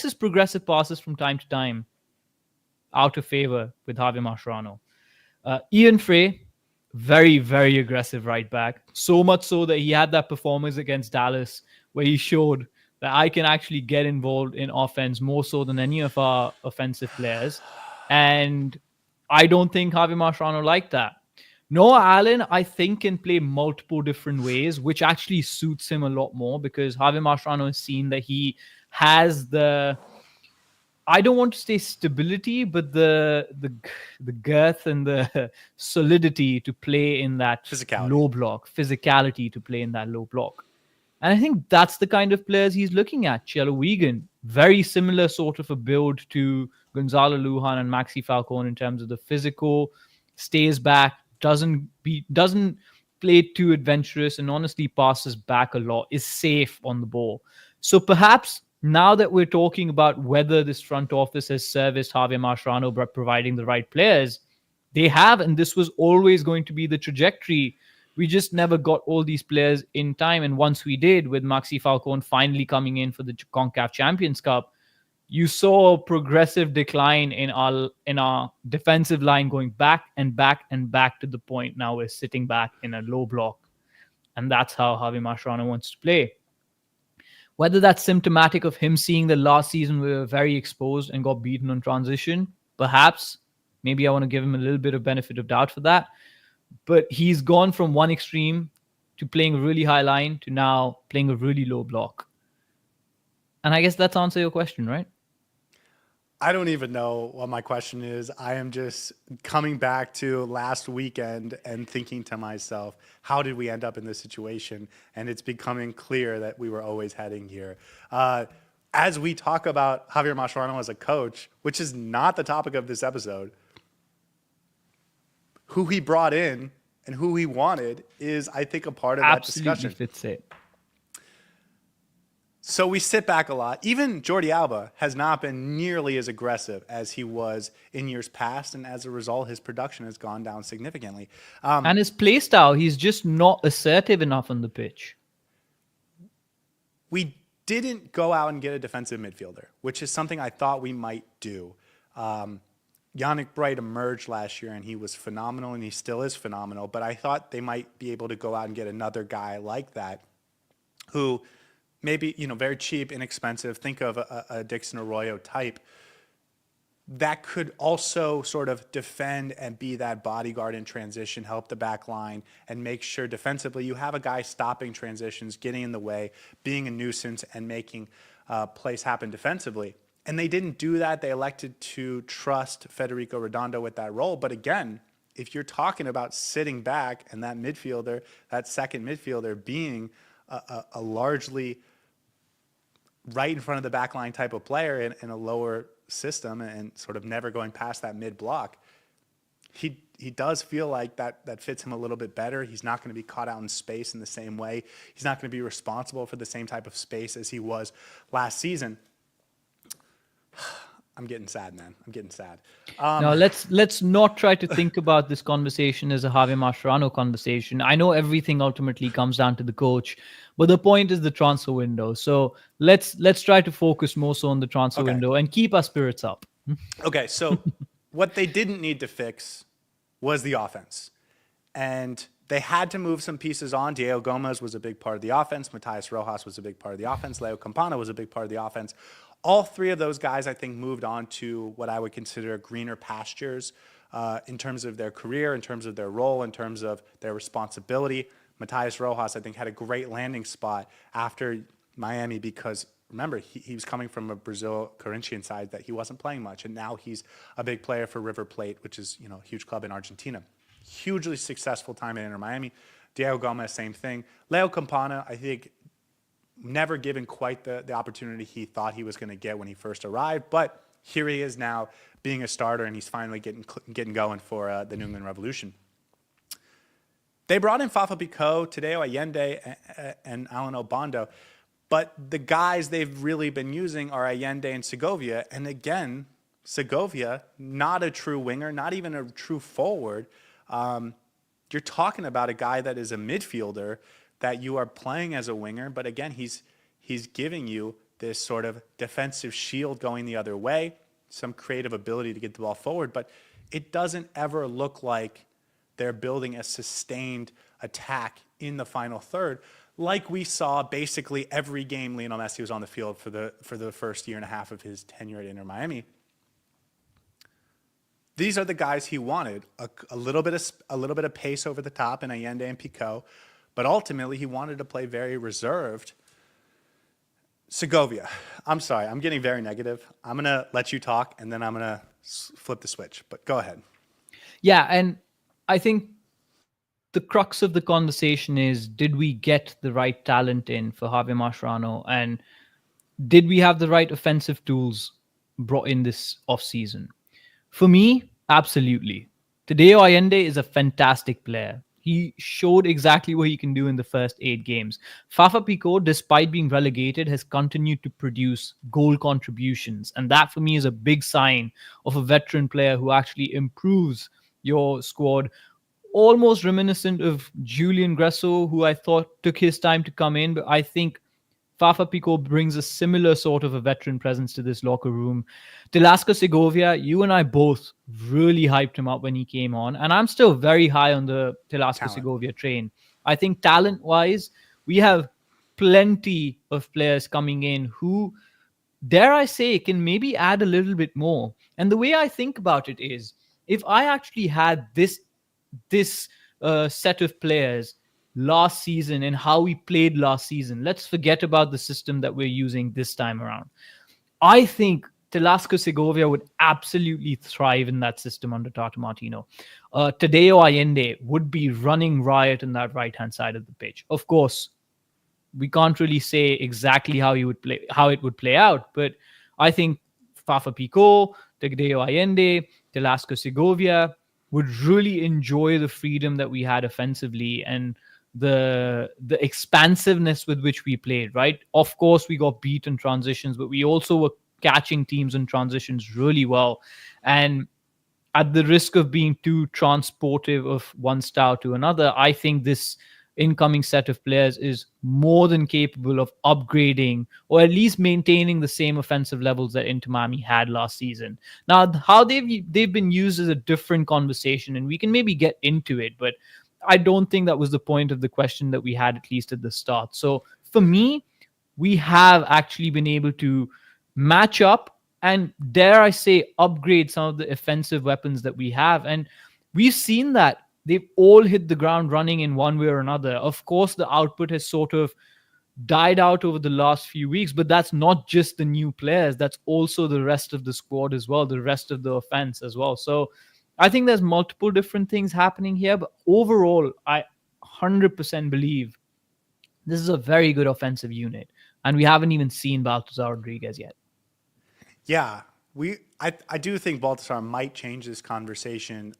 [SPEAKER 2] his progressive passes from time to time, out of favor with Javier Mascherano. Ian Frey, very, very aggressive right back. So much so that he had that performance against Dallas where he showed that I can actually get involved in offense more so than any of our offensive players. And I don't think Javier Mascherano liked that. Noah Allen, I think, can play multiple different ways, which actually suits him a lot more because Javier Mascherano has seen that he has the, I don't want to say stability, but the girth and the solidity to play in that low block, physicality to play in that low block. And I think that's the kind of players he's looking at. Chelo Wigan, very similar sort of a build to Gonzalo Lujan and Maxi Falcone in terms of the physical, stays back, doesn't play too adventurous, and honestly passes back a lot, is safe on the ball. So perhaps now that we're talking about whether this front office has serviced Javier Mascherano by providing the right players, they have, and this was always going to be the trajectory. We just never got all these players in time. And once we did, with Maxi Falcone finally coming in for the CONCACAF Champions Cup, you saw a progressive decline in our defensive line, going back and back and back to the point now we're sitting back in a low block. And that's how Javier Mascherano wants to play. Whether that's symptomatic of him seeing that last season we were very exposed and got beaten on transition, perhaps. Maybe I want to give him a little bit of benefit of doubt for that. But he's gone from one extreme to playing a really high line to now playing a really low block. And I guess that's answer your question, right?
[SPEAKER 1] I don't even know what my question is. I am just coming back to last weekend and thinking to myself, how did we end up in this situation? And it's becoming clear that we were always heading here. As we talk about Javier Mascherano as a coach, which is not the topic of this episode, who he brought in and who he wanted is, I think, a part of that discussion.
[SPEAKER 2] Absolutely fits it.
[SPEAKER 1] So we sit back a lot. Even Jordi Alba has not been nearly as aggressive as he was in years past, and as a result, his production has gone down significantly.
[SPEAKER 2] And his play style, he's just not assertive enough on the pitch.
[SPEAKER 1] We didn't go out and get a defensive midfielder, which is something I thought we might do. Yannick Bright emerged last year and he was phenomenal and he still is phenomenal, but I thought they might be able to go out and get another guy like that who maybe, very cheap, inexpensive, think of a Dixon Arroyo type, that could also sort of defend and be that bodyguard in transition, help the back line, and make sure defensively you have a guy stopping transitions, getting in the way, being a nuisance, and making plays happen defensively. And they didn't do that. They elected to trust Federico Redondo with that role. But again, if you're talking about sitting back and that midfielder, that second midfielder being a largely right in front of the back line type of player in a lower system and sort of never going past that mid block, he does feel like that fits him a little bit better. He's not going to be caught out in space in the same way. He's not going to be responsible for the same type of space as he was last season. I'm getting sad, man. I'm getting sad.
[SPEAKER 2] Now let's not try to think about this conversation as a Javier Mascherano conversation. I know everything ultimately comes down to the coach, but the point is the transfer window. So let's try to focus more so on the transfer window and keep our spirits up.
[SPEAKER 1] Okay, so what they didn't need to fix was the offense. And they had to move some pieces on. Diego Gomez was a big part of the offense. Matias Rojas was a big part of the offense. Leo Campana was a big part of the offense. All three of those guys, I think, moved on to what I would consider greener pastures in terms of their career, in terms of their role, in terms of their responsibility. Matias Rojas, I think, had a great landing spot after Miami because, remember, he was coming from a Brazil Corinthians side that he wasn't playing much, and now he's a big player for River Plate, which is a huge club in Argentina. Hugely successful time at Inter Miami. Diego Gomez, same thing. Leo Campana, I think, never given quite the opportunity he thought he was going to get when he first arrived, but here he is now being a starter, and he's finally getting going for the New England Revolution. They brought in Fafa Picault, Tadeo Allende, and Alan Obando, but the guys they've really been using are Allende and Segovia, and again, Segovia, not a true winger, not even a true forward. You're talking about a guy that is a midfielder that you are playing as a winger, but again, he's giving you this sort of defensive shield going the other way, some creative ability to get the ball forward, but it doesn't ever look like they're building a sustained attack in the final third, like we saw basically every game Lionel Messi was on the field for the first year and a half of his tenure at Inter Miami. These are the guys he wanted, a little bit of pace over the top in Allende and Picault, but ultimately he wanted to play very reserved. Segovia, I'm sorry, I'm getting very negative. I'm going to let you talk, and then I'm going to flip the switch, but go ahead.
[SPEAKER 2] Yeah, and I think the crux of the conversation is, did we get the right talent in for Javier Mascherano, and did we have the right offensive tools brought in this offseason? For me, absolutely. Tadeo Allende is a fantastic player. He showed exactly what he can do in the first 8 games. Fafa Picault, despite being relegated, has continued to produce goal contributions. And that, for me, is a big sign of a veteran player who actually improves your squad. Almost reminiscent of Julian Gresso, who I thought took his time to come in. But I think Fafa Picault brings a similar sort of a veteran presence to this locker room. Telasco Segovia, you and I both really hyped him up when he came on. And I'm still very high on the Telasco Segovia train. I think talent-wise, we have plenty of players coming in who, dare I say, can maybe add a little bit more. And the way I think about it is, if I actually had this set of players last season and how we played last season, let's forget about the system that we're using this time around. I think Telasco Segovia would absolutely thrive in that system under Tata Martino. Tadeo Allende would be running riot in that right-hand side of the pitch. Of course, we can't really say exactly how it would play out, but I think Fafa Picault, Tadeo Allende, Telasco Segovia would really enjoy the freedom that we had offensively and the expansiveness with which we played, right? Of course, we got beat in transitions, but we also were catching teams in transitions really well. And at the risk of being too transportive of one style to another, I think this incoming set of players is more than capable of upgrading or at least maintaining the same offensive levels that Inter Miami had last season. Now, how they've been used is a different conversation, and we can maybe get into it, but I don't think that was the point of the question that we had, at least at the start. So for me, we have actually been able to match up and, dare I say, upgrade some of the offensive weapons that we have. And we've seen that they've all hit the ground running in one way or another. Of course, the output has sort of died out over the last few weeks, but that's not just the new players, that's also the rest of the squad as well, the rest of the offense as well. So I think there's multiple different things happening here, but overall, I 100% believe this is a very good offensive unit, and we haven't even seen Baltazar Rodriguez yet.
[SPEAKER 1] Yeah, I do think Baltasar might change this conversation.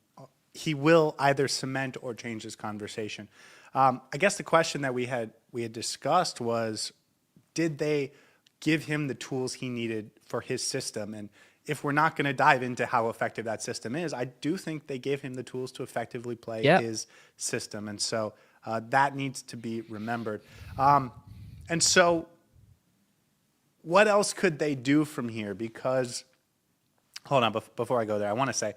[SPEAKER 1] He will either cement or change this conversation. I guess the question that we had discussed was, did they give him the tools he needed for his system? And if we're not going to dive into how effective that system is, I do think they gave him the tools to effectively play his system, and so that needs to be remembered. And so, what else could they do from here? Because, hold on, before I go there, I want to say,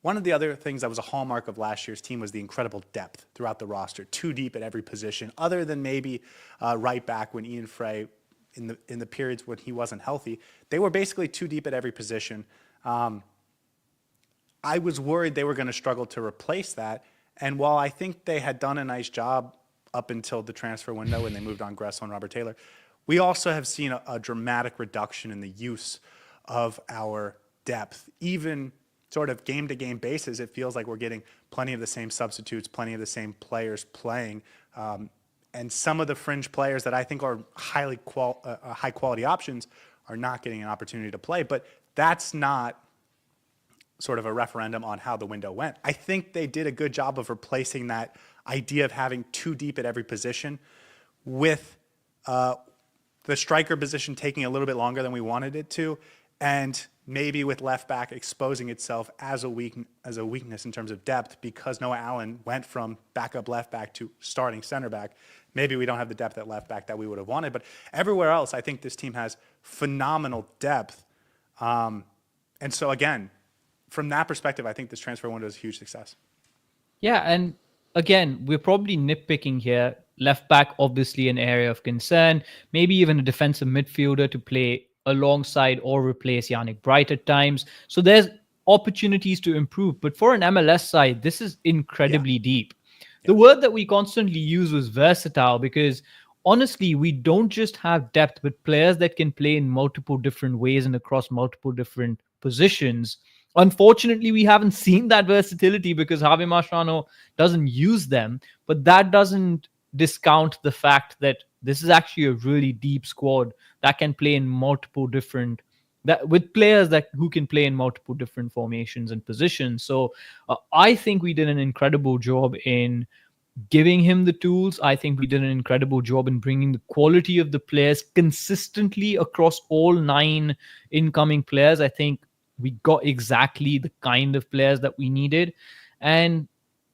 [SPEAKER 1] one of the other things that was a hallmark of last year's team was the incredible depth throughout the roster, too deep at every position, other than maybe right back when Ian Frey, in the periods when he wasn't healthy, they were basically too deep at every position. I was worried they were going to struggle to replace that, and while I think they had done a nice job up until the transfer window when they moved on Gressel and Robert Taylor, we also have seen a dramatic reduction in the use of our depth, even sort of game-to-game basis. It feels like we're getting plenty of the same substitutes, plenty of the same players playing, and some of the fringe players that I think are high-quality options are not getting an opportunity to play. But that's not sort of a referendum on how the window went. I think they did a good job of replacing that idea of having too deep at every position with the striker position taking a little bit longer than we wanted it to, and maybe with left back exposing itself as a weakness in terms of depth, because Noah Allen went from backup left back to starting center back. Maybe we don't have the depth at left back that we would have wanted, but everywhere else, I think this team has phenomenal depth. And so again, from that perspective, I think this transfer window is a huge success.
[SPEAKER 2] Yeah, and again, we're probably nitpicking here. Left back, obviously an area of concern. Maybe even a defensive midfielder to play alongside or replace Yannick Bright at times. So there's opportunities to improve. But for an MLS side, this is incredibly deep. The word that we constantly use was versatile, because honestly, we don't just have depth, but players that can play in multiple different ways and across multiple different positions. Unfortunately, we haven't seen that versatility because Javi Mascherano doesn't use them, but that doesn't discount the fact that this is actually a really deep squad that can play in multiple different, that with players that who can play in multiple different formations and positions. So I think we did an incredible job in giving him the tools. I think we did an incredible job in bringing the quality of the players consistently across all 9 incoming players. I think we got exactly the kind of players that we needed. And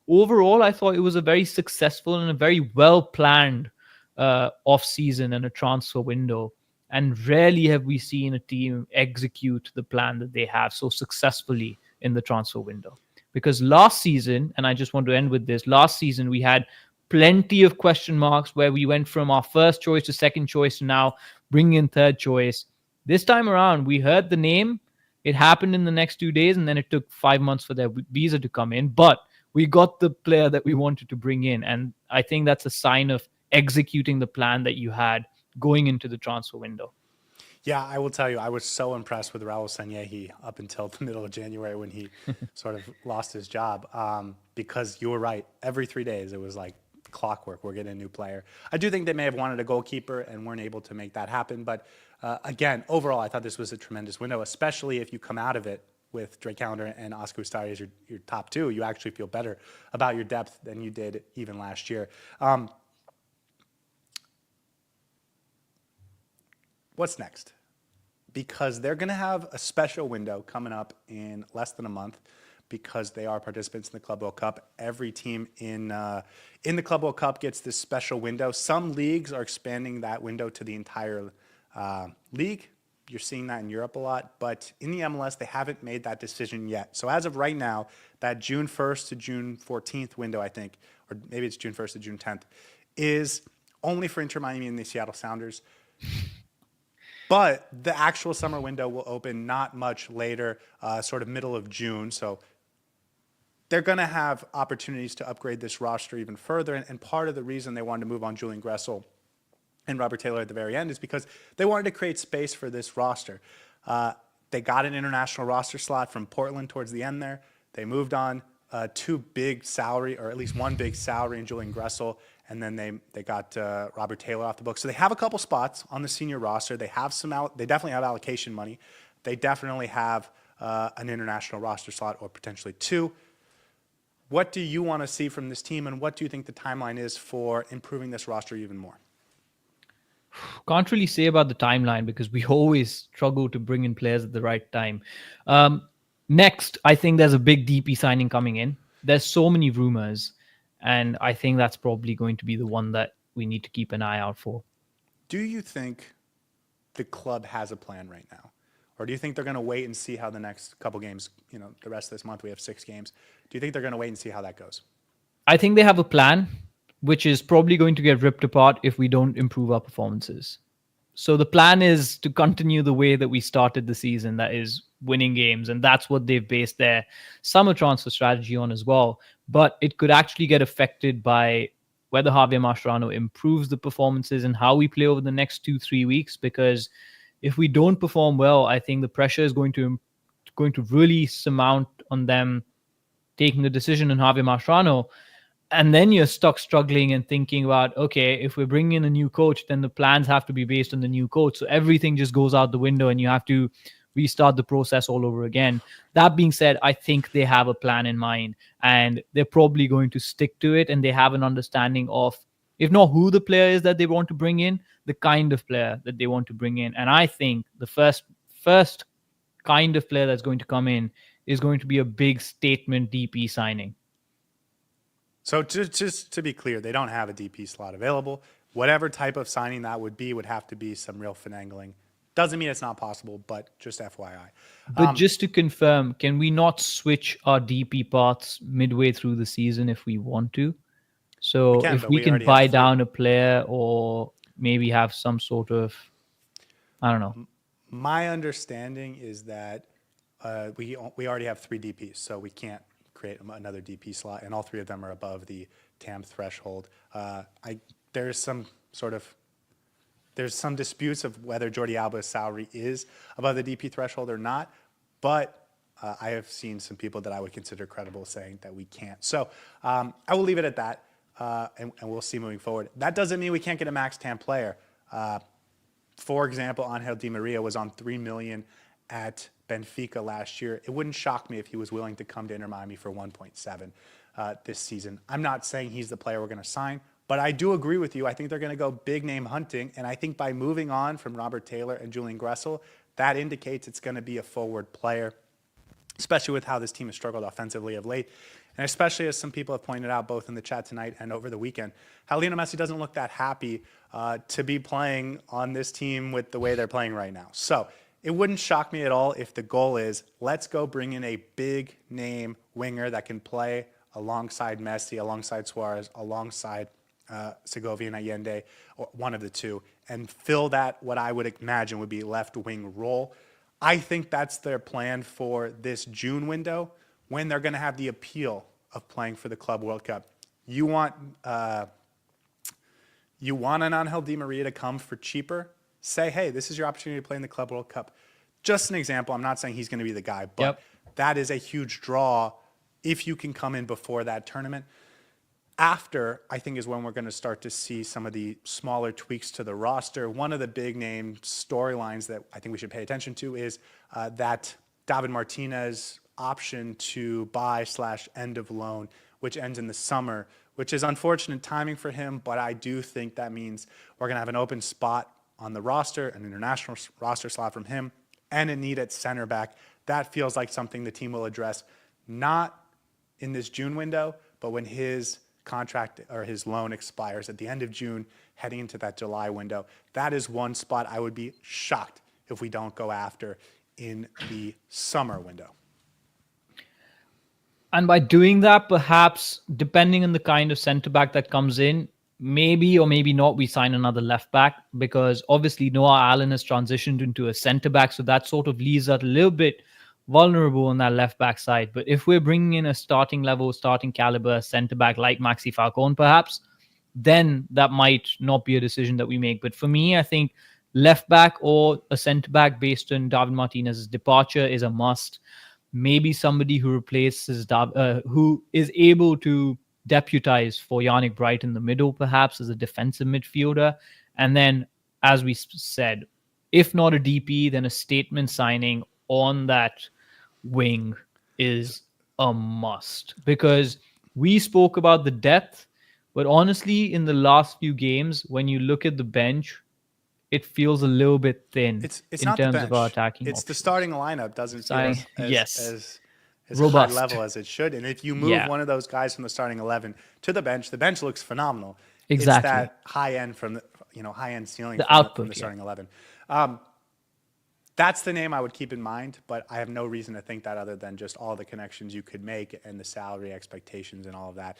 [SPEAKER 2] overall, I thought it was a very successful and a very well-planned off-season and a transfer window. And rarely have we seen a team execute the plan that they have so successfully in the transfer window. Because last season, and I just want to end with this, last season we had plenty of question marks where we went from our first choice to second choice to now bringing in third choice. This time around, we heard the name. It happened in the next 2 days, and then it took 5 months for their visa to come in. But we got the player that we wanted to bring in. And I think that's a sign of executing the plan that you had going into the transfer window.
[SPEAKER 1] Yeah, I will tell you, I was so impressed with Raul Sanyehi up until the middle of January when he sort of lost his job. Because you were right, every 3 days it was like clockwork. We're getting a new player. I do think they may have wanted a goalkeeper and weren't able to make that happen. But again, overall, I thought this was a tremendous window, especially if you come out of it with Drake Callender and Oscar Ustari as your top 2. You actually feel better about your depth than you did even last year. What's next? Because they're going to have a special window coming up in less than a month. because they are participants in the Club World Cup. Every team in the Club World Cup gets this special window. Some leagues are expanding that window to the entire league. You're seeing that in Europe a lot, but in the MLS, they haven't made that decision yet. So as of right now, that June 1st to June 14th window, I think, or maybe it's June 1st to June 10th, is only for Inter Miami and the Seattle Sounders. But the actual summer window will open not much later, sort of middle of June. So they're going to have opportunities to upgrade this roster even further. And part of the reason they wanted to move on Julian Gressel and Robert Taylor at the very end is because they wanted to create space for this roster. They got an international roster slot from Portland towards the end there. They moved on two big salary, or at least one big salary in Julian Gressel, and then they got Robert Taylor off the book. So they have a couple spots on the senior roster. They have they definitely have allocation money. They definitely have an international roster slot, or potentially two. What do you want to see from this team, and what do you think the timeline is for improving this roster even more?
[SPEAKER 2] Can't really say about the timeline because we always struggle to bring in players at the right time. Next, I think there's a big DP signing coming in. There's so many rumors, and I think that's probably going to be the one that we need to keep an eye out for.
[SPEAKER 1] Do you think the club has a plan right now? Or do you think they're going to wait and see how the next couple games, the rest of this month, we have 6 games. Do you think they're going to wait and see how that goes?
[SPEAKER 2] I think they have a plan, which is probably going to get ripped apart if we don't improve our performances. So the plan is to continue the way that we started the season, that is winning games. And that's what they've based their summer transfer strategy on as well. But it could actually get affected by whether Javier Mascherano improves the performances and how we play over the next 2-3 weeks. Because if we don't perform well, I think the pressure is going to really surmount on them taking the decision on Javier Mascherano. And then you're stuck struggling and thinking about, okay, if we're bringing in a new coach, then the plans have to be based on the new coach. So everything just goes out the window and you have to restart the process all over again. That being said, I think they have a plan in mind and they're probably going to stick to it. And they have an understanding of, if not who the player is that they want to bring in, the kind of player that they want to bring in. And I think the first kind of player that's going to come in is going to be a big statement DP signing.
[SPEAKER 1] So just to be clear, they don't have a DP slot available. Whatever type of signing that would have to be some real finagling. Doesn't mean it's not possible, but just FYI.
[SPEAKER 2] But just to confirm, can we not switch our DP paths midway through the season if we want to? So if we can buy down a player or maybe have some sort of, I don't know.
[SPEAKER 1] My understanding is that we already have 3 DPs, so we can't create another DP slot, and all 3 of them are above the TAM threshold. There's some disputes of whether Jordi Alba's salary is above the DP threshold or not, but I have seen some people that I would consider credible saying that we can't. So I will leave it at that, and we'll see moving forward. That doesn't mean we can't get a max TAM player. For example, Angel Di Maria was on $3 million at Benfica last year. It wouldn't shock me if he was willing to come to Inter Miami for 1.7 this season. I'm not saying he's the player we're going to sign, but I do agree with you. I think they're going to go big name hunting, and I think by moving on from Robert Taylor and Julian Gressel, that indicates it's going to be a forward player, especially with how this team has struggled offensively of late, and especially as some people have pointed out both in the chat tonight and over the weekend, how Lionel Messi doesn't look that happy to be playing on this team with the way they're playing right now. So it wouldn't shock me at all if the goal is, let's go bring in a big name winger that can play alongside Messi, alongside Suarez, alongside Segovia and Allende, or one of the two, and fill that, what I would imagine would be left wing role. I think that's their plan for this June window, when they're going to have the appeal of playing for the Club World Cup. You want an Angel Di Maria to come for cheaper? Say, hey, this is your opportunity to play in the Club World Cup. Just an example. I'm not saying he's going to be the guy, but that is a huge draw if you can come in before that tournament. After, I think, is when we're going to start to see some of the smaller tweaks to the roster. One of the big name storylines that I think we should pay attention to is that David Martinez option to buy/end of loan, which ends in the summer, which is unfortunate timing for him, but I do think that means we're going to have an open spot on the roster, an international roster slot from him, and a need at center back. That feels like something the team will address not in this June window, but when his contract or his loan expires at the end of June, heading into that July window. That is one spot I would be shocked if we don't go after in the summer window.
[SPEAKER 2] And by doing that, perhaps depending on the kind of centre back that comes in, maybe or maybe not, we sign another left back, because obviously Noah Allen has transitioned into a centre back. So that sort of leaves us a little bit vulnerable on that left back side. But if we're bringing in a starting level, starting caliber centre back like Maxi Falcone, perhaps, then that might not be a decision that we make. But for me, I think left back or a centre back based on David Martinez's departure is a must. Maybe somebody who replaces who is able to deputize for Yannick Bright in the middle, perhaps as a defensive midfielder. And then, as we said, if not a DP, then a statement signing on that wing is a must, because we spoke about the depth, but honestly, in the last few games, when you look at the bench, it feels a little bit thin
[SPEAKER 1] It's
[SPEAKER 2] in
[SPEAKER 1] not the
[SPEAKER 2] terms of our
[SPEAKER 1] bench.
[SPEAKER 2] attacking
[SPEAKER 1] It's the
[SPEAKER 2] options.
[SPEAKER 1] starting lineup doesn't feel
[SPEAKER 2] Yes,
[SPEAKER 1] as high
[SPEAKER 2] robust.
[SPEAKER 1] level as it should. And if you move
[SPEAKER 2] Yeah,
[SPEAKER 1] one of those guys from the starting 11 to the bench looks phenomenal. It's
[SPEAKER 2] exactly.
[SPEAKER 1] that high end high end ceiling
[SPEAKER 2] The
[SPEAKER 1] from the
[SPEAKER 2] output, yeah.
[SPEAKER 1] starting 11. That's the name I would keep in mind, but I have no reason to think that other than just all the connections you could make and the salary expectations and all of that.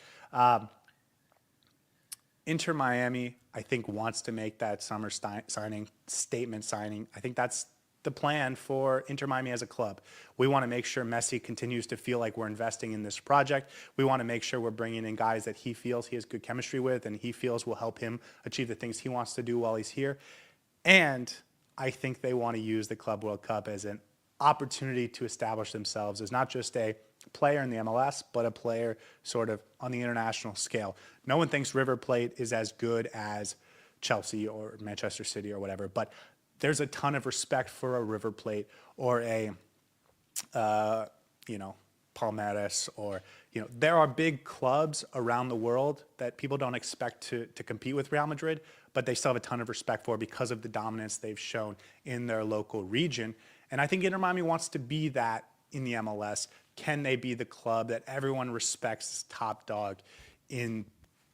[SPEAKER 1] Inter Miami, I think, wants to make that summer statement signing. I think that's the plan for Inter Miami as a club. We want to make sure Messi continues to feel like we're investing in this project. We want to make sure we're bringing in guys that he feels he has good chemistry with and he feels will help him achieve the things he wants to do while he's here. And I think they want to use the Club World Cup as an opportunity to establish themselves as not just a player in the MLS, but a player sort of on the international scale. No one thinks River Plate is as good as Chelsea or Manchester City or whatever, but there's a ton of respect for a River Plate or a, Palmeiras, or, there are big clubs around the world that people don't expect to compete with Real Madrid, but they still have a ton of respect for because of the dominance they've shown in their local region. And I think Inter Miami wants to be that in the MLS. Can they be the club that everyone respects as top dog in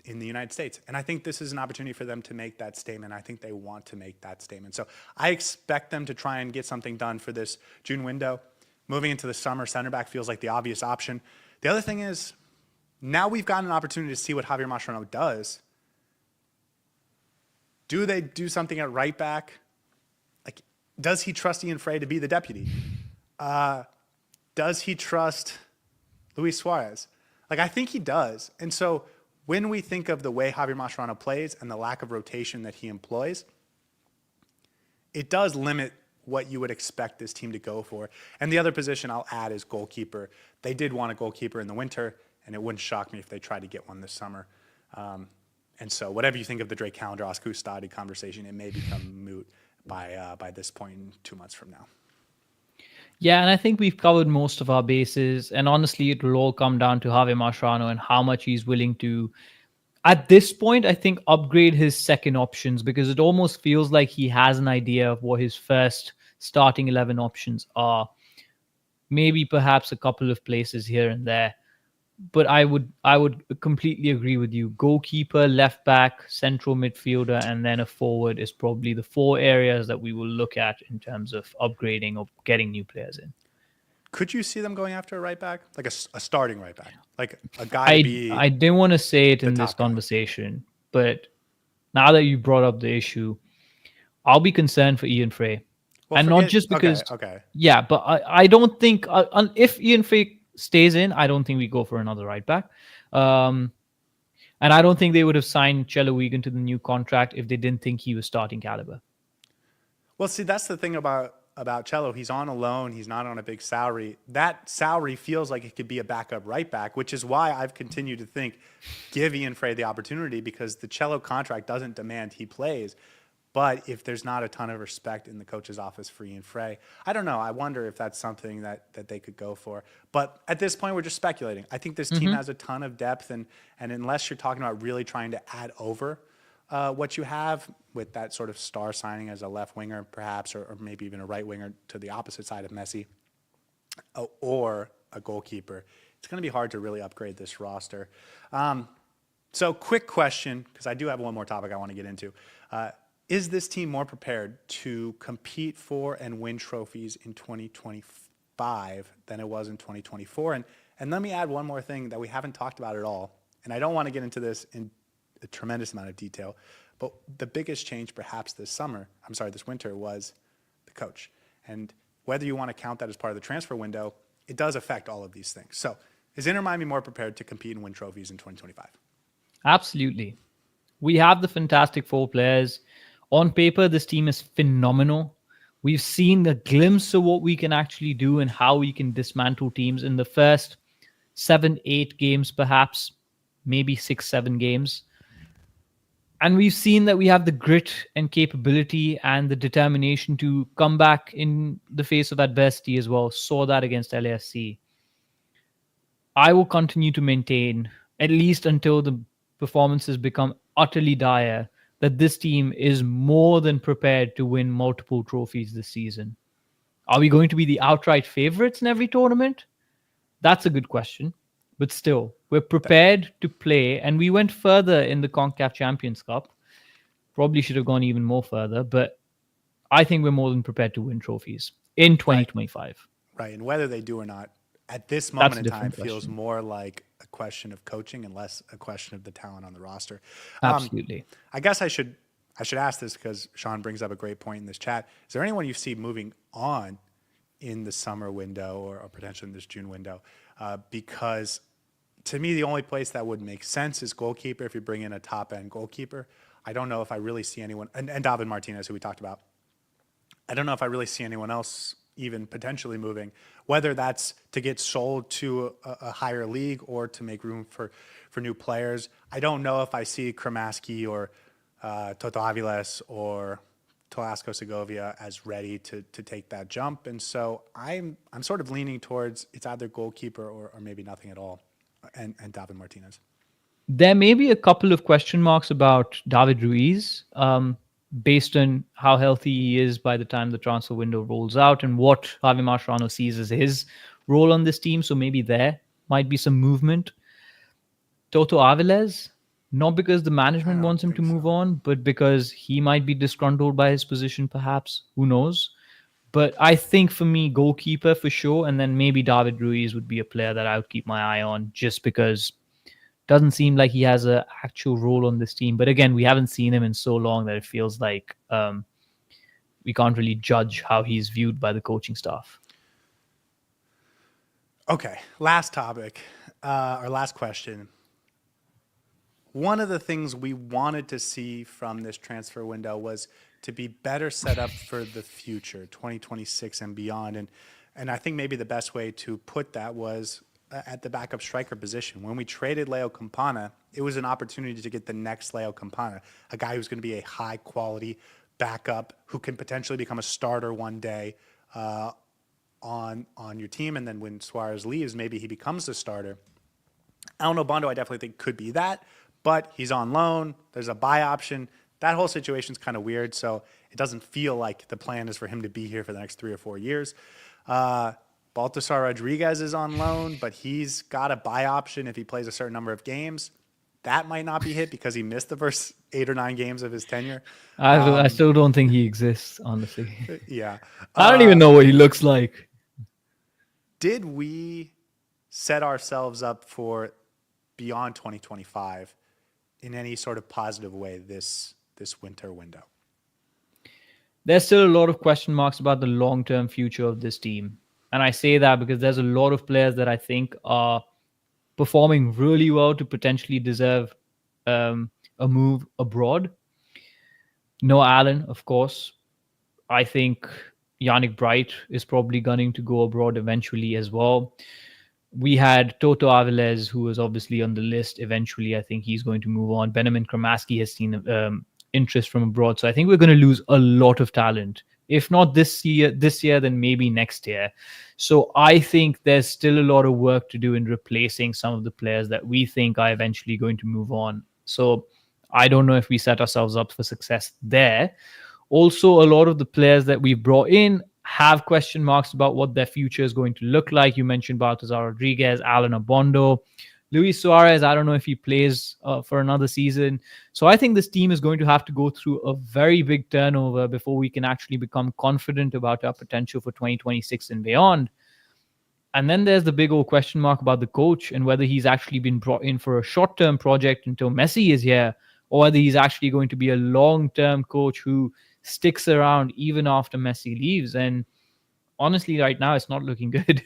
[SPEAKER 1] the United States? And I think this is an opportunity for them to make that statement. I think they want to make that statement. So I expect them to try and get something done for this June window. Moving into the summer, center back feels like the obvious option. The other thing is, now we've gotten an opportunity to see what Javier Mascherano does. Do they do something at right back? Like, does he trust Ian Frey to be the deputy? Does he trust Luis Suarez? Like, I think he does. And so when we think of the way Javier Mascherano plays and the lack of rotation that he employs, it does limit what you would expect this team to go for. And the other position I'll add is goalkeeper. They did want a goalkeeper in the winter, and it wouldn't shock me if they tried to get one this summer. And so whatever you think of the Drake Calendar, Oscar Ustadi conversation, it may become moot by this point in 2 months from now.
[SPEAKER 2] Yeah, and I think we've covered most of our bases. And honestly, it will all come down to Javier Mascherano and how much he's willing to, at this point, I think, upgrade his second options, because it almost feels like he has an idea of what his first starting 11 options are. Maybe perhaps a couple of places here and there. But I would completely agree with you. Goalkeeper, left back, central midfielder, and then a forward is probably the four areas that we will look at in terms of upgrading or getting new players in.
[SPEAKER 1] Could you see them going after a right back, like a starting right back, like a guy to be?
[SPEAKER 2] I didn't want to say it in this
[SPEAKER 1] top guy.
[SPEAKER 2] conversation, but now that you brought up the issue, I'll be concerned for Ian Frey.
[SPEAKER 1] Well,
[SPEAKER 2] And not just because,
[SPEAKER 1] okay.
[SPEAKER 2] Yeah, but I don't think, if Ian Frey stays in, I don't think we go for another right back. And I don't think they would have signed Chelo Wigan to the new contract if they didn't think he was starting caliber.
[SPEAKER 1] Well, see, that's the thing about Cello. He's on a loan. He's not on a big salary. That salary feels like it could be a backup right back, which is why I've continued to think give Ian Frey the opportunity, because the Cello contract doesn't demand he plays. But if there's not a ton of respect in the coach's office for Ian Frey, I don't know. I wonder if that's something that they could go for. But at this point, we're just speculating. I think this team has a ton of depth, and unless you're talking about really trying to add over what you have with that sort of star signing as a left winger, perhaps, or maybe even a right winger to the opposite side of Messi, or a goalkeeper, it's going to be hard to really upgrade this roster. So quick question, because I do have one more topic I want to get into. Is this team more prepared to compete for and win trophies in 2025 than it was in 2024? And let me add one more thing that we haven't talked about at all. And I don't want to get into this in a tremendous amount of detail, but the biggest change perhaps this winter was the coach. And whether you want to count that as part of the transfer window, it does affect all of these things. So is Inter Miami more prepared to compete and win trophies in 2025?
[SPEAKER 2] Absolutely. We have the fantastic four players. On paper, this team is phenomenal. We've seen the glimpse of what we can actually do and how we can dismantle teams in the first 7-8 games, perhaps, maybe 6-7 games. And we've seen that we have the grit and capability and the determination to come back in the face of adversity as well. Saw that against LAFC. I will continue to maintain, at least until the performances become utterly dire, that this team is more than prepared to win multiple trophies this season. Are we going to be the outright favorites in every tournament? That's a good question. But still, we're prepared to play, and we went further in the CONCACAF Champions Cup. Probably should have gone even more further, but I think we're more than prepared to win trophies in 2025.
[SPEAKER 1] Right, and whether they do or not, at this moment in time, feels
[SPEAKER 2] question.
[SPEAKER 1] more like a question of coaching and less a question of the talent on the roster.
[SPEAKER 2] Absolutely.
[SPEAKER 1] I guess I should ask this because Sean brings up a great point in this chat. Is there anyone you see moving on in the summer window or potentially in this June window? Because to me, the only place that would make sense is goalkeeper if you bring in a top-end goalkeeper. I don't know if I really see anyone, and David Martinez, who we talked about. I don't know if I really see anyone else even potentially moving, whether that's to get sold to a higher league or to make room for new players. I don't know if I see Kremaski or Toto Aviles or Tolasco Segovia as ready to take that jump. And so I'm sort of leaning towards it's either goalkeeper or maybe nothing at all, and David Martinez.
[SPEAKER 2] There may be a couple of question marks about David Ruiz, based on how healthy he is by the time the transfer window rolls out and what Javi Mascherano sees as his role on this team. So maybe there might be some movement. Toto Aviles, not because the management wants him to move on, but because he might be disgruntled by his position, perhaps. Who knows? But I think for me, goalkeeper for sure, and then maybe David Ruiz would be a player that I would keep my eye on just because doesn't seem like he has an actual role on this team. But again, we haven't seen him in so long that it feels like we can't really judge how he's viewed by the coaching staff.
[SPEAKER 1] Okay, last topic, or last question. One of the things we wanted to see from this transfer window was to be better set up for the future, 2026 and beyond. And I think maybe the best way to put that was at the backup striker position. When we traded Leo Campana, it was an opportunity to get the next Leo Campana, a guy who's going to be a high quality backup who can potentially become a starter one day on your team. And then when Suarez leaves, maybe he becomes the starter. Alno Bondo, I definitely think could be that, but he's on loan. There's a buy option. That whole situation's kind of weird, so it doesn't feel like the plan is for him to be here for the next 3 or 4 years. Baltasar Rodriguez is on loan, but he's got a buy option if he plays a certain number of games. That might not be hit because he missed the first 8 or 9 games of his tenure.
[SPEAKER 2] I still don't think he exists, honestly.
[SPEAKER 1] Yeah.
[SPEAKER 2] I don't even know what he looks like.
[SPEAKER 1] Did we set ourselves up for beyond 2025 in any sort of positive way this winter window?
[SPEAKER 2] There's still a lot of question marks about the long-term future of this team. And I say that because there's a lot of players that I think are performing really well to potentially deserve a move abroad. Noah Allen, of course. I think Yannick Bright is probably gunning to go abroad eventually as well. We had Toto Aviles, who was obviously on the list. Eventually, I think he's going to move on. Benjamin Kremaski has seen interest from abroad. So I think we're going to lose a lot of talent. If not this year, then maybe next year. So I think there's still a lot of work to do in replacing some of the players that we think are eventually going to move on. So I don't know if we set ourselves up for success there. Also, a lot of the players that we brought in have question marks about what their future is going to look like. You mentioned Baltazar Rodriguez, Alan Abondo, Luis Suarez. I don't know if he plays for another season. So I think this team is going to have to go through a very big turnover before we can actually become confident about our potential for 2026 and beyond. And then there's the big old question mark about the coach and whether he's actually been brought in for a short term project until Messi is here, or whether he's actually going to be a long term coach who sticks around even after Messi leaves. And honestly, right now, it's not looking good.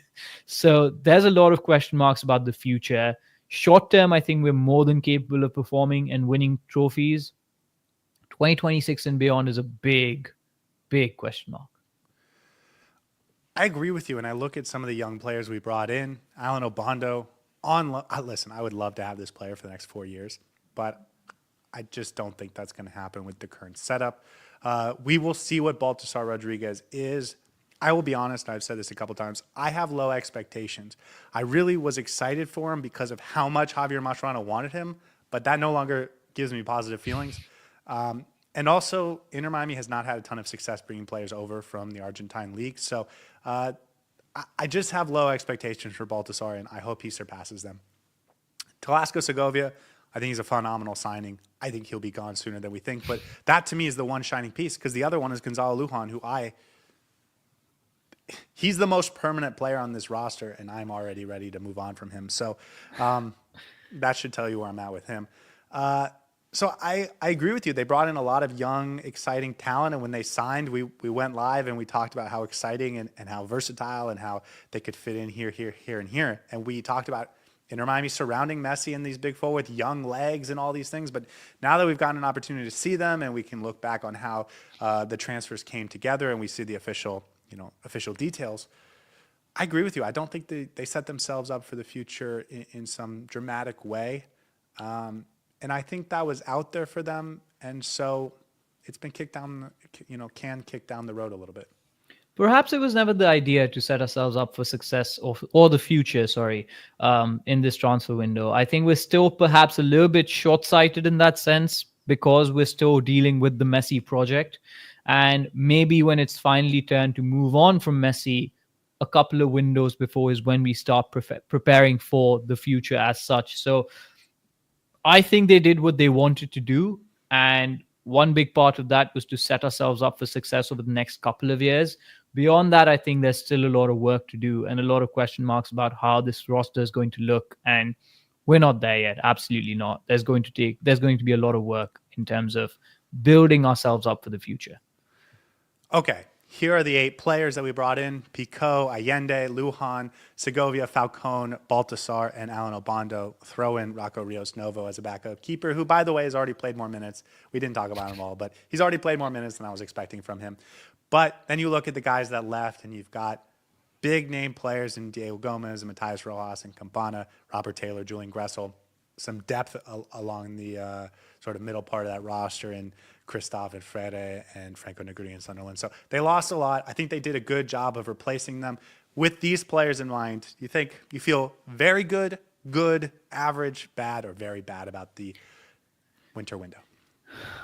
[SPEAKER 2] So there's a lot of question marks about the future. Short term, I think we're more than capable of performing and winning trophies. 2026 and beyond is a big, big question mark.
[SPEAKER 1] I agree with you, and I look at some of the young players we brought in. Alan Obondo listen, I would love to have this player for the next 4 years, but I just don't think that's going to happen with the current setup. We will see what Baltasar Rodriguez is. I will be honest, I've said this a couple times. I have low expectations. I really was excited for him because of how much Javier Mascherano wanted him, but that no longer gives me positive feelings. And also, Inter Miami has not had a ton of success bringing players over from the Argentine league. So I just have low expectations for Baltasar, and I hope he surpasses them. Telasco Segovia, I think he's a phenomenal signing. I think he'll be gone sooner than we think. But that, to me, is the one shining piece, because the other one is Gonzalo Lujan, who he's the most permanent player on this roster, and I'm already ready to move on from him. So that should tell you where I'm at with him. So I agree with you. They brought in a lot of young, exciting talent, and when they signed, we went live and we talked about how exciting and how versatile and how they could fit in here, and here. And we talked about Inter Miami surrounding Messi and these big four with young legs and all these things. But now that we've gotten an opportunity to see them, and we can look back on how the transfers came together, and we see the official details, I agree with you. I don't think they set themselves up for the future in some dramatic way. And I think that was out there for them. And so it's been kicked down the road a little bit.
[SPEAKER 2] Perhaps it was never the idea to set ourselves up for success or the future, in this transfer window. I think we're still perhaps a little bit short-sighted in that sense because we're still dealing with the Messi project. And maybe when it's finally turned to move on from Messi, a couple of windows before is when we start preparing for the future as such. So I think they did what they wanted to do. And one big part of that was to set ourselves up for success over the next couple of years. Beyond that, I think there's still a lot of work to do and a lot of question marks about how this roster is going to look. And we're not there yet. Absolutely not. There's going to be a lot of work in terms of building ourselves up for the future.
[SPEAKER 1] Okay. Here are the 8 players that we brought in: Pico, Allende, Lujan, Segovia, Falcone, Baltasar, and Alan Obondo. Throw in Rocco Rios Novo as a backup keeper, who, by the way, has already played more minutes. We didn't talk about him all, but he's already played more minutes than I was expecting from him. But then you look at the guys that left, and you've got big name players in Diego Gomez and Matias Rojas and Campana, Robert Taylor, Julian Gressel. Some depth along the sort of middle part of that roster, and Christophe and Frere and Franco Negri and Sunderland. So they lost a lot. I think they did a good job of replacing them. With these players in mind, you feel very good, average, bad, or very bad about the winter window?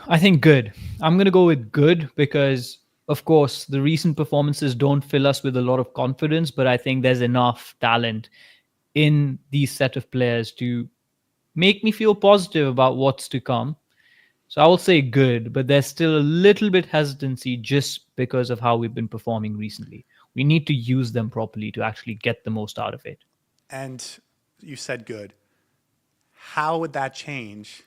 [SPEAKER 2] I think good. I'm going to go with good because, of course, the recent performances don't fill us with a lot of confidence, but I think there's enough talent in these set of players to make me feel positive about what's to come. So I will say good, but there's still a little bit hesitancy just because of how we've been performing recently. We need to use them properly to actually get the most out of it.
[SPEAKER 1] And you said good. How would that change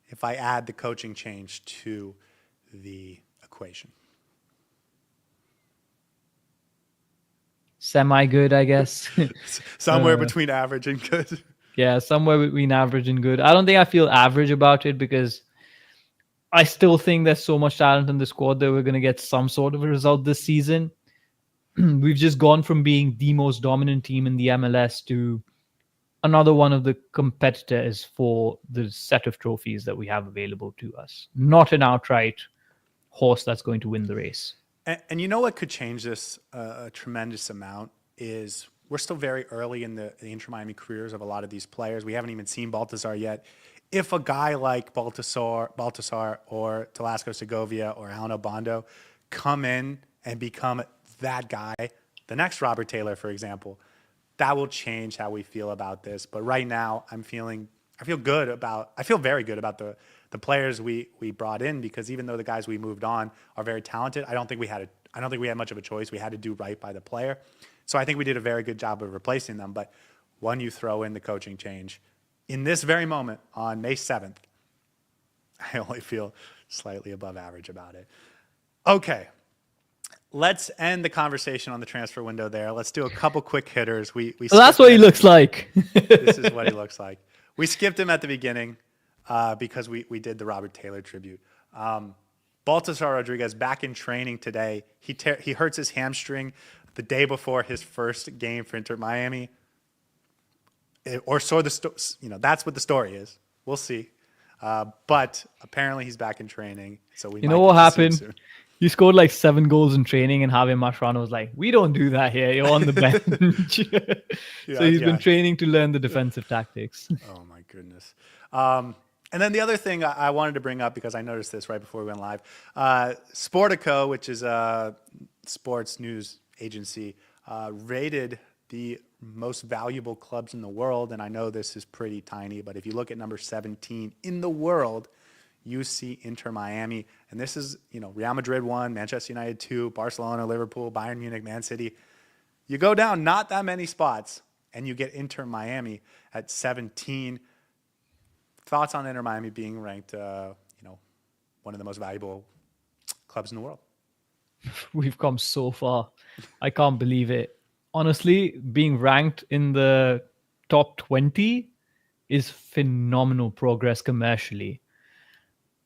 [SPEAKER 1] if I add the coaching change to the equation?
[SPEAKER 2] Semi-good, I guess.
[SPEAKER 1] Somewhere between average and good.
[SPEAKER 2] Yeah, somewhere between average and good. I don't think I feel average about it because I still think there's so much talent in the squad that we're going to get some sort of a result this season. We've just gone from being the most dominant team in the MLS to another one of the competitors for the set of trophies that we have available to us. Not an outright horse that's going to win the race.
[SPEAKER 1] And you know what could change this a tremendous amount is we're still very early in the Inter Miami careers of a lot of these players. We haven't even seen Baltazar yet. If a guy like Baltasar or Telasco Segovia or Alan Obondo come in and become that guy, the next Robert Taylor, for example, that will change how we feel about this. But right now, I feel very good about the players we brought in, because even though the guys we moved on are very talented, I don't think we had much of a choice. We had to do right by the player. So I think we did a very good job of replacing them. But when you throw in the coaching change in this very moment on May 7th, I only feel slightly above average about it. Okay. Let's end the conversation on the transfer window there. Let's do a couple quick hitters. We
[SPEAKER 2] Well, that's what he looks like.
[SPEAKER 1] This is what he looks like. We skipped him at the beginning because we did the Robert Taylor tribute. Baltasar Rodriguez back in training today. He hurts his hamstring the day before his first game for Inter Miami. That's what the story is. We'll see. But apparently he's back in training, so we.
[SPEAKER 2] You know what happened? You scored like 7 goals in training, and Javier Mascherano was like, "We don't do that here. You're on the bench." So he's been training to learn the defensive tactics.
[SPEAKER 1] Oh my goodness. And then the other thing I wanted to bring up, because I noticed this right before we went live, Sportico, which is a sports news agency, rated the most valuable clubs in the world. And I know this is pretty tiny, but if you look at number 17 in the world, you see Inter Miami. And this is, Real Madrid 1, Manchester United 2, Barcelona, Liverpool, Bayern Munich, Man City. You go down not that many spots, and you get Inter Miami at 17. Thoughts on Inter Miami being ranked, one of the most valuable clubs in the world?
[SPEAKER 2] We've come so far. I can't believe it. Honestly, being ranked in the top 20 is phenomenal progress commercially.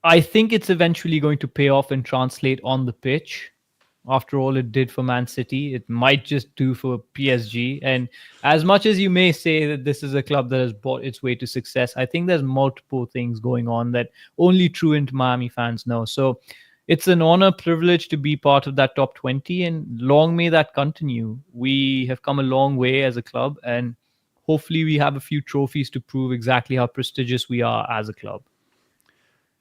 [SPEAKER 2] I think it's eventually going to pay off and translate on the pitch. After all it did for Man City, it might just do for PSG. And as much as you may say that this is a club that has bought its way to success, I think there's multiple things going on that only true Inter Miami fans know. So it's an honor, privilege to be part of that top 20, and long may that continue. We have come a long way as a club, and hopefully we have a few trophies to prove exactly how prestigious we are as a club.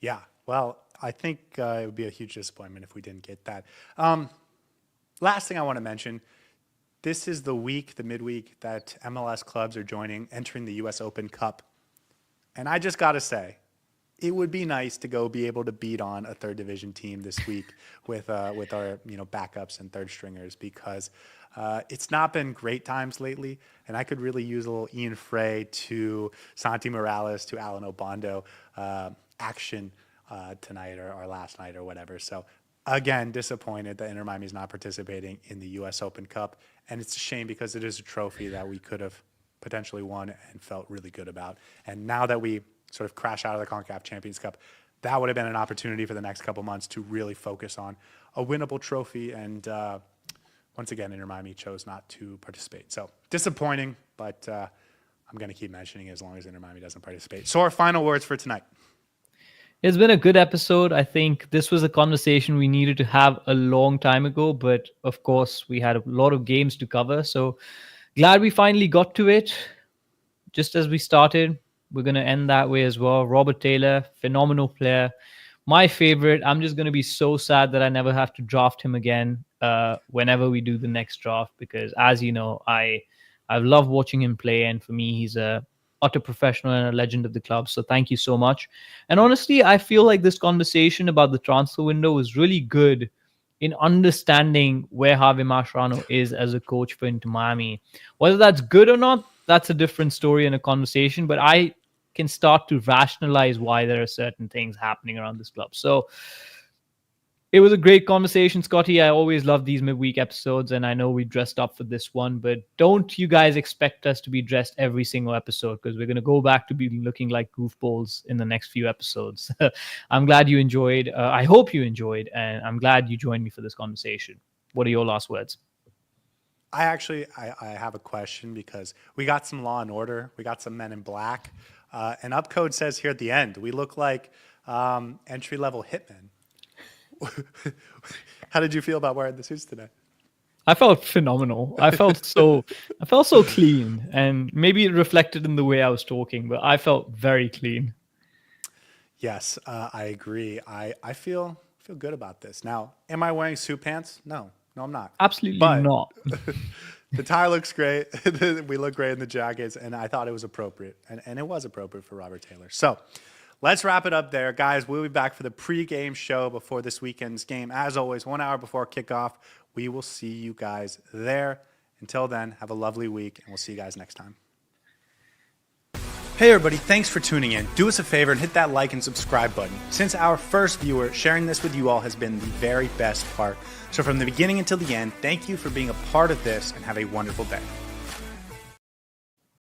[SPEAKER 1] Yeah, well, I think it would be a huge disappointment if we didn't get that. Last thing I want to mention, this is the midweek that MLS clubs are entering the U.S. Open Cup. And I just got to say, it would be nice to be able to beat on a third division team this week with our backups and third stringers, because it's not been great times lately, and I could really use a little Ian Frey to Santi Morales to Alan Obando action tonight or last night or whatever. So again, disappointed that Inter Miami is not participating in the U.S. Open Cup, and it's a shame because it is a trophy that we could have potentially won and felt really good about. And now that we sort of crash out of the CONCACAF Champions Cup, that would have been an opportunity for the next couple months to really focus on a winnable trophy. And once again, Inter Miami chose not to participate. So disappointing, but I'm going to keep mentioning it as long as Inter Miami doesn't participate. So our final words for tonight.
[SPEAKER 2] It's been a good episode. I think this was a conversation we needed to have a long time ago, but of course we had a lot of games to cover. So glad we finally got to it. Just as we started, we're going to end that way as well. Robert Taylor, phenomenal player. My favorite. I'm just going to be so sad that I never have to draft him again whenever we do the next draft, because as you know, I've loved watching him play, and for me, he's a utter professional and a legend of the club. So thank you so much. And honestly, I feel like this conversation about the transfer window was really good in understanding where Javier Mascherano is as a coach for Inter Miami. Whether that's good or not, that's a different story and a conversation, but I can start to rationalize why there are certain things happening around this club. So it was a great conversation, Scotty. I always love these midweek episodes, and I know we dressed up for this one, but don't you guys expect us to be dressed every single episode, because we're going to go back to be looking like goofballs in the next few episodes. I'm glad you enjoyed. I hope you enjoyed, and I'm glad you joined me for this conversation. What are your last words?
[SPEAKER 1] I have a question, because we got some Law and Order. We got some Men in Black. And Upcode says here at the end, we look like entry-level hitmen. How did you feel about wearing the suits today?
[SPEAKER 2] I felt phenomenal. I felt so clean, and maybe it reflected in the way I was talking, but I felt very clean.
[SPEAKER 1] Yes, I agree. I feel good about this. Now, am I wearing suit pants? No. No, I'm not.
[SPEAKER 2] Absolutely
[SPEAKER 1] But
[SPEAKER 2] not.
[SPEAKER 1] the tie looks great. We look great in the jackets, and I thought it was appropriate. And it was appropriate for Robert Taylor. So let's wrap it up there. Guys, we'll be back for the pregame show before this weekend's game. As always, 1 hour before kickoff. We will see you guys there. Until then, have a lovely week, and we'll see you guys next time. Hey everybody, thanks for tuning in. Do us a favor and hit that like and subscribe button. Since our first viewer, sharing this with you all has been the very best part. So from the beginning until the end, thank you for being a part of this and have a wonderful day.